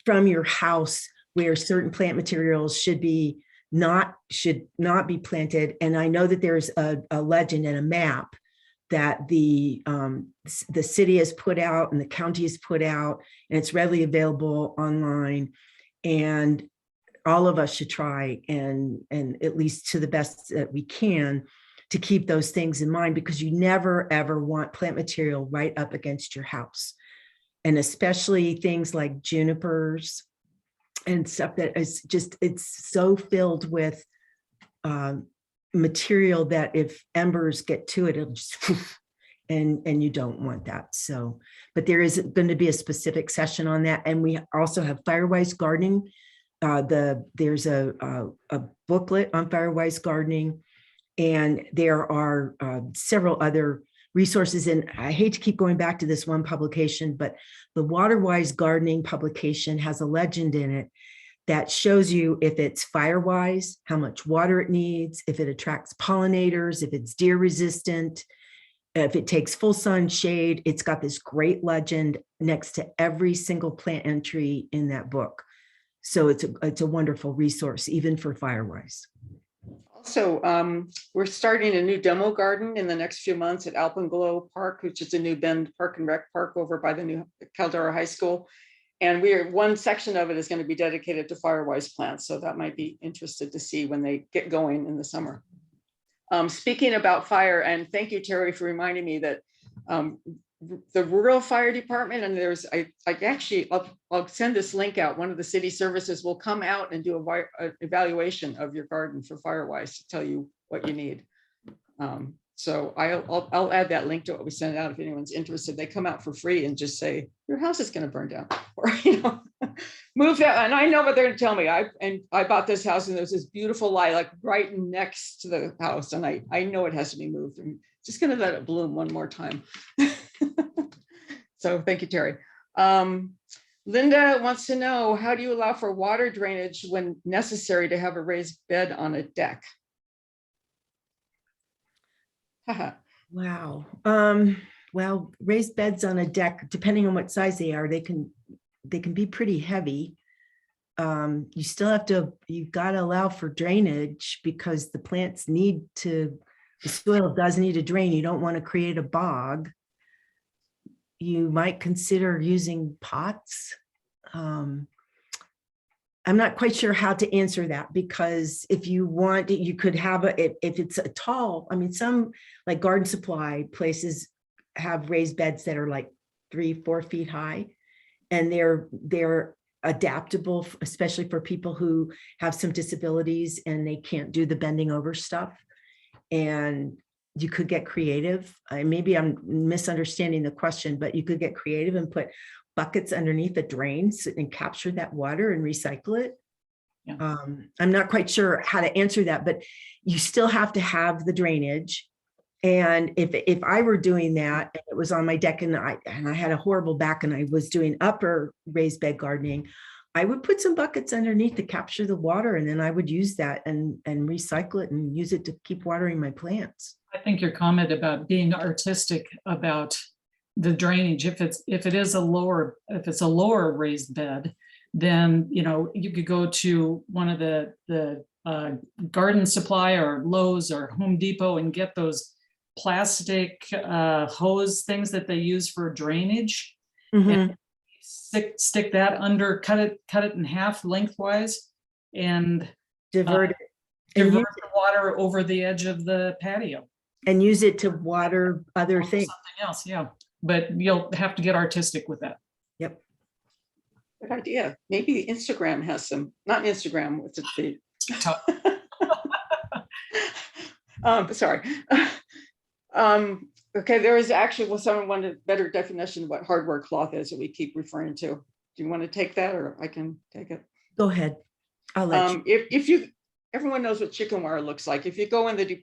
from your house where certain plant materials should not be planted. And I know that there's a legend and a map that the city has put out and the county has put out, and it's readily available online. And all of us should try and at least to the best that we can to keep those things in mind, because you never ever want plant material right up against your house. And especially things like junipers and stuff that is just, it's so filled with material that if embers get to it, it'll just, and you don't want that. So, but there is going to be a specific session on that. And we also have Firewise gardening. There's a booklet on Firewise gardening, and there are several other resources. And I hate to keep going back to this one publication, but the Waterwise gardening publication has a legend in it that shows you if it's Firewise, how much water it needs, if it attracts pollinators, if it's deer resistant, if it takes full sun shade. It's got this great legend next to every single plant entry in that book. So it's a wonderful resource, even for Firewise. Also, we're starting a new demo garden in the next few months at Alpenglow Park, which is a new Bend Park and Rec Park over by the new Caldera High School. And one section of it is going to be dedicated to Firewise plants. So that might be interested to see when they get going in the summer. Speaking about fire, and thank you, Terry, for reminding me that the rural fire department, and I'll send this link out. One of the city services will come out and do an evaluation of your garden for Firewise to tell you what you need. So I'll add that link to what we send out if anyone's interested. They come out for free and just say, your house is going to burn down, or, move that. And I know what they're going to tell me. I bought this house and there's this beautiful lilac right next to the house. And I know it has to be moved. I'm just going to let it bloom one more time. So thank you, Terry. Linda wants to know, how do you allow for water drainage when necessary to have a raised bed on a deck? Wow. Well, raised beds on a deck, depending on what size they are, they can be pretty heavy. You still have to, you've got to allow for drainage because the plants need to, the soil does need to drain. You don't want to create a bog. You might consider using pots. I'm not quite sure how to answer that, because if you want, you could have if it's a tall, I mean, some like garden supply places have raised beds that are like 3-4 feet high, and they're adaptable, especially for people who have some disabilities and they can't do the bending over stuff. And you could get creative. Maybe I'm misunderstanding the question, but you could get creative and put buckets underneath the drains and capture that water and recycle it. Yeah. I'm not quite sure how to answer that, but you still have to have the drainage. And if I were doing that, and it was on my deck, and I had a horrible back, and I was doing upper raised bed gardening, I would put some buckets underneath to capture the water, and then I would use that and recycle it and use it to keep watering my plants. I think your comment about being artistic about the drainage, if it's a lower raised bed, then you could go to one of the garden supply or Lowe's or Home Depot and get those plastic hose things that they use for drainage. Mm-hmm. And stick that under, cut it in half lengthwise, and divert the water over the edge of the patio and use it to water other things. Something else, yeah. But you'll have to get artistic with that. Yep. Good idea. Maybe Instagram has some, not Instagram, what's it? Sorry. Okay, there is actually, well, someone wanted a better definition of what hardware cloth is that we keep referring to. Do you want to take that, or I can take it? Go ahead. I'll let you. If you, everyone knows what chicken wire looks like. If you go in the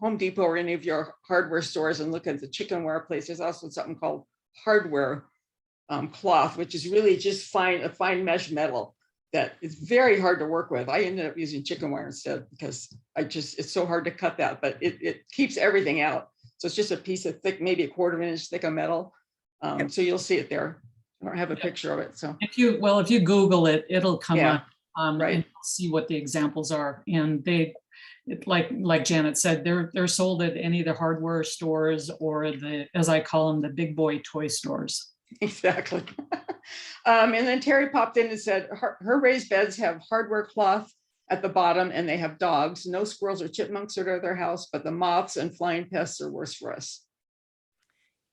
Home Depot or any of your hardware stores and look at the chicken wire place, there's also something called hardware cloth, which is really just a fine mesh metal that is very hard to work with. I ended up using chicken wire instead because it's so hard to cut that, but it keeps everything out. So it's just a piece of thick, maybe a quarter of an inch thick of metal. So you'll see it there. I don't have a picture of it. So if you Google it, it'll come up, right. and see what the examples are. And like Janet said, they're sold at any of the hardware stores or as I call them, the big boy toy stores. Exactly. And then Terry popped in and said her raised beds have hardware cloth at the bottom and they have dogs. No squirrels or chipmunks are at their house, but the moths and flying pests are worse for us.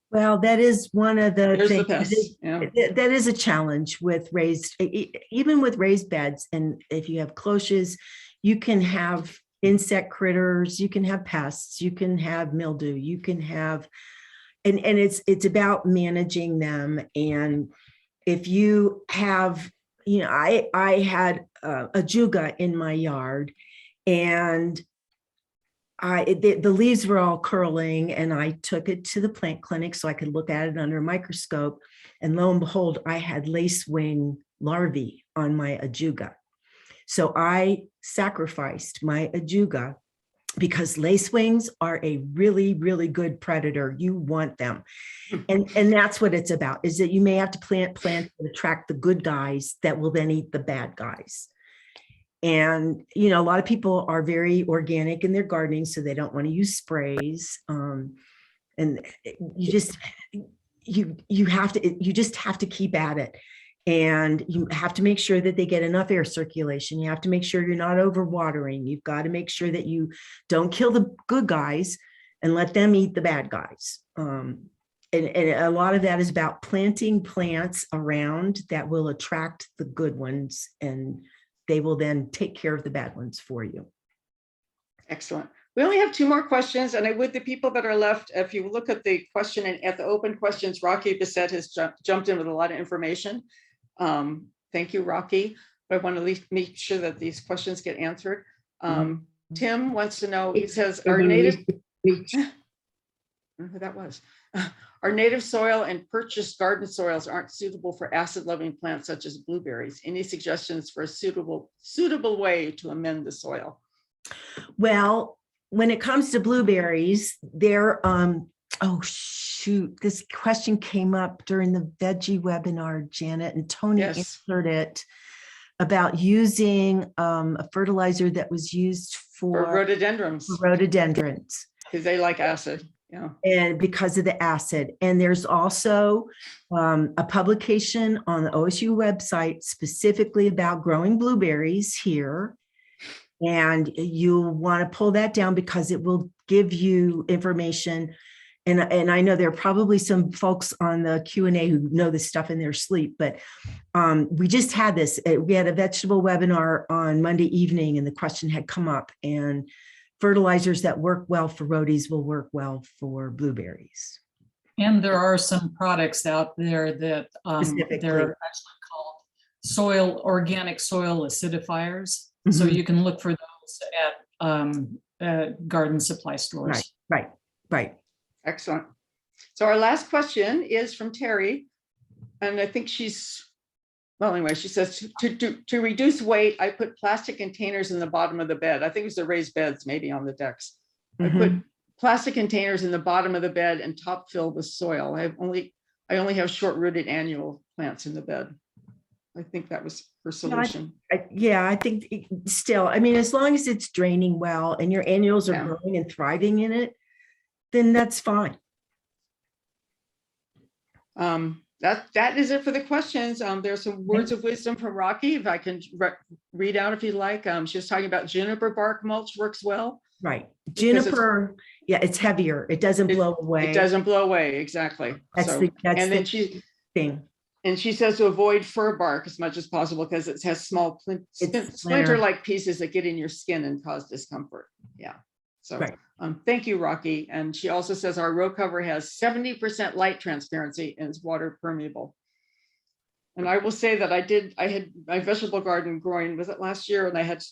Well, that is one of the There's things the pests. Yeah. that is a challenge with even with raised beds. And if you have cloches, you can have insect critters, you can have pests, you can have mildew, you can have, and it's about managing them. And if you have, I had a juga in my yard, and the leaves were all curling, and I took it to the plant clinic so I could look at it under a microscope. And lo and behold, I had lacewing larvae on my ajuga. So I sacrificed my ajuga because lacewings are a really, really good predator. You want them. And that's what it's about, is that you may have to plant plants that attract the good guys that will then eat the bad guys. And, a lot of people are very organic in their gardening, so they don't want to use sprays. And you just have to keep at it. And you have to make sure that they get enough air circulation. You have to make sure you're not overwatering. You've got to make sure that you don't kill the good guys and let them eat the bad guys. And a lot of that is about planting plants around that will attract the good ones, and they will then take care of the bad ones for you. Excellent. We only have 2 more questions, and the people that are left, if you look at the question and at the open questions, Rocky Bissett has jumped in with a lot of information. Thank you, Rocky. But I want to make sure that these questions get answered. Tim wants to know, he says, our native soil and purchased garden soils aren't suitable for acid-loving plants such as blueberries. Any suggestions for a suitable way to amend the soil? Well, when it comes to blueberries, oh shoot, this question came up during the veggie webinar, Janet, and Tony answered it about using a fertilizer that was used for rhododendrons. Because they like acid. Yeah. And because of the acid. And there's also a publication on the OSU website specifically about growing blueberries here. And you'll want to pull that down because it will give you information. And I know there are probably some folks on the Q&A who know this stuff in their sleep, but we just had this. We had a vegetable webinar on Monday evening, and the question had come up, and fertilizers that work well for rhodies will work well for blueberries. And there are some products out there that they're actually called organic soil acidifiers. Mm-hmm. So you can look for those at garden supply stores. Right. Excellent. So our last question is from Terry, and I think she says, to reduce weight, I put plastic containers in the bottom of the bed. I think it was the raised beds, maybe on the decks. Mm-hmm. I put plastic containers in the bottom of the bed and top filled with soil. I only have short-rooted annual plants in the bed. I think that was her solution. I think still, as long as it's draining well and your annuals are growing and thriving in it, then that's fine. That is it for the questions. There's some words of wisdom from Rocky, if I can read out if you'd like. She was talking about juniper bark mulch works well. Right. Juniper, it's heavier. It doesn't blow away. It doesn't blow away, exactly. Thing. And she says to avoid fir bark as much as possible because it has small splinter-like pieces that get in your skin and cause discomfort. Yeah. So Right. thank you, Rocky. And she also says our row cover has 70% light transparency and is water permeable. And I will say that I had my vegetable garden growing, was it last year? And I had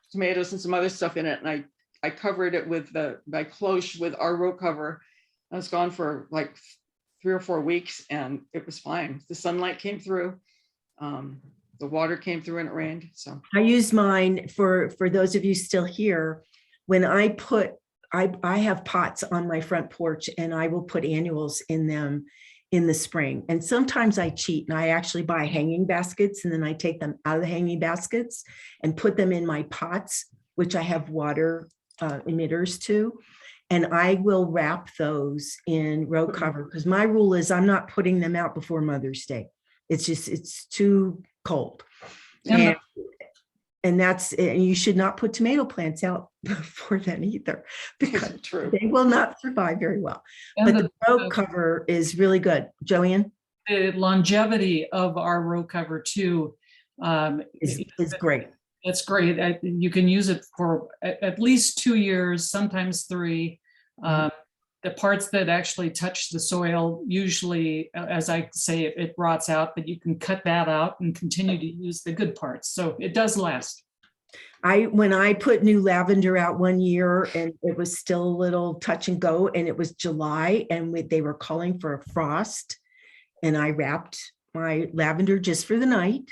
tomatoes and some other stuff in it. And I covered it with my cloche with our row cover. I was gone for like 3 or 4 weeks and it was fine. The sunlight came through. The water came through and it rained. So I use mine for those of you still here. When I have pots on my front porch and I will put annuals in them in the spring. And sometimes I cheat and I actually buy hanging baskets and then I take them out of the hanging baskets and put them in my pots, which I have water emitters to. And I will wrap those in row cover because my rule is I'm not putting them out before Mother's Day. It's too cold. And And you should not put tomato plants out before then either, because true. they will not survive very well. And But the row cover is really good. Joanne? the longevity of our row cover too Is great. it's great. You can use it for at least 2 years, sometimes 3. The parts that actually touch the soil, usually, as I say, it rots out, but you can cut that out and continue to use the good parts. So it does last. When I put new lavender out one year and it was still a little touch and go, and it was July and they were calling for a frost, and I wrapped my lavender just for the night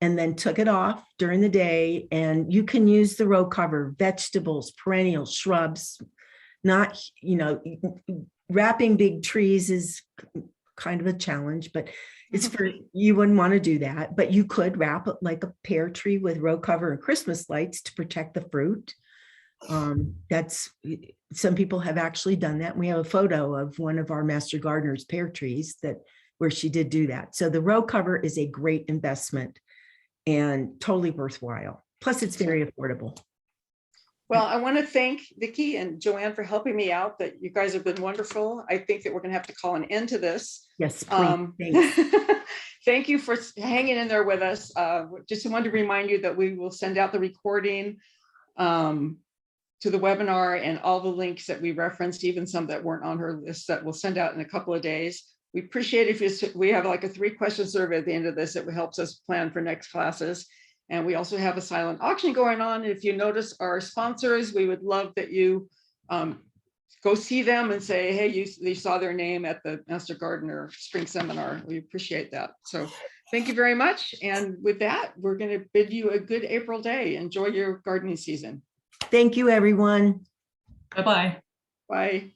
and then took it off during the day. And you can use the row cover, vegetables, perennials, shrubs. Not, wrapping big trees is kind of a challenge, but it's for, you wouldn't want to do that, but you could wrap it like a pear tree with row cover and Christmas lights to protect the fruit. Some people have actually done that. We have a photo of one of our master gardeners' pear trees where she did do that. So the row cover is a great investment and totally worthwhile. Plus it's very affordable. Well, I want to thank Vicki and Joanne for helping me out. That you guys have been wonderful. I think that we're going to have to call an end to this. Yes, please. Thanks. Thank you for hanging in there with us. Just wanted to remind you that we will send out the recording to the webinar and all the links that we referenced, even some that weren't on her list, that we'll send out in a couple of days. We appreciate if we have like a 3-question survey at the end of this that helps us plan for next classes. And we also have a silent auction going on. If you notice our sponsors, we would love that you go see them and say, hey, you saw their name at the Master Gardener Spring Seminar. We appreciate that. So thank you very much. And with that, we're going to bid you a good April day. Enjoy your gardening season. Thank you, everyone. Bye-bye. Bye.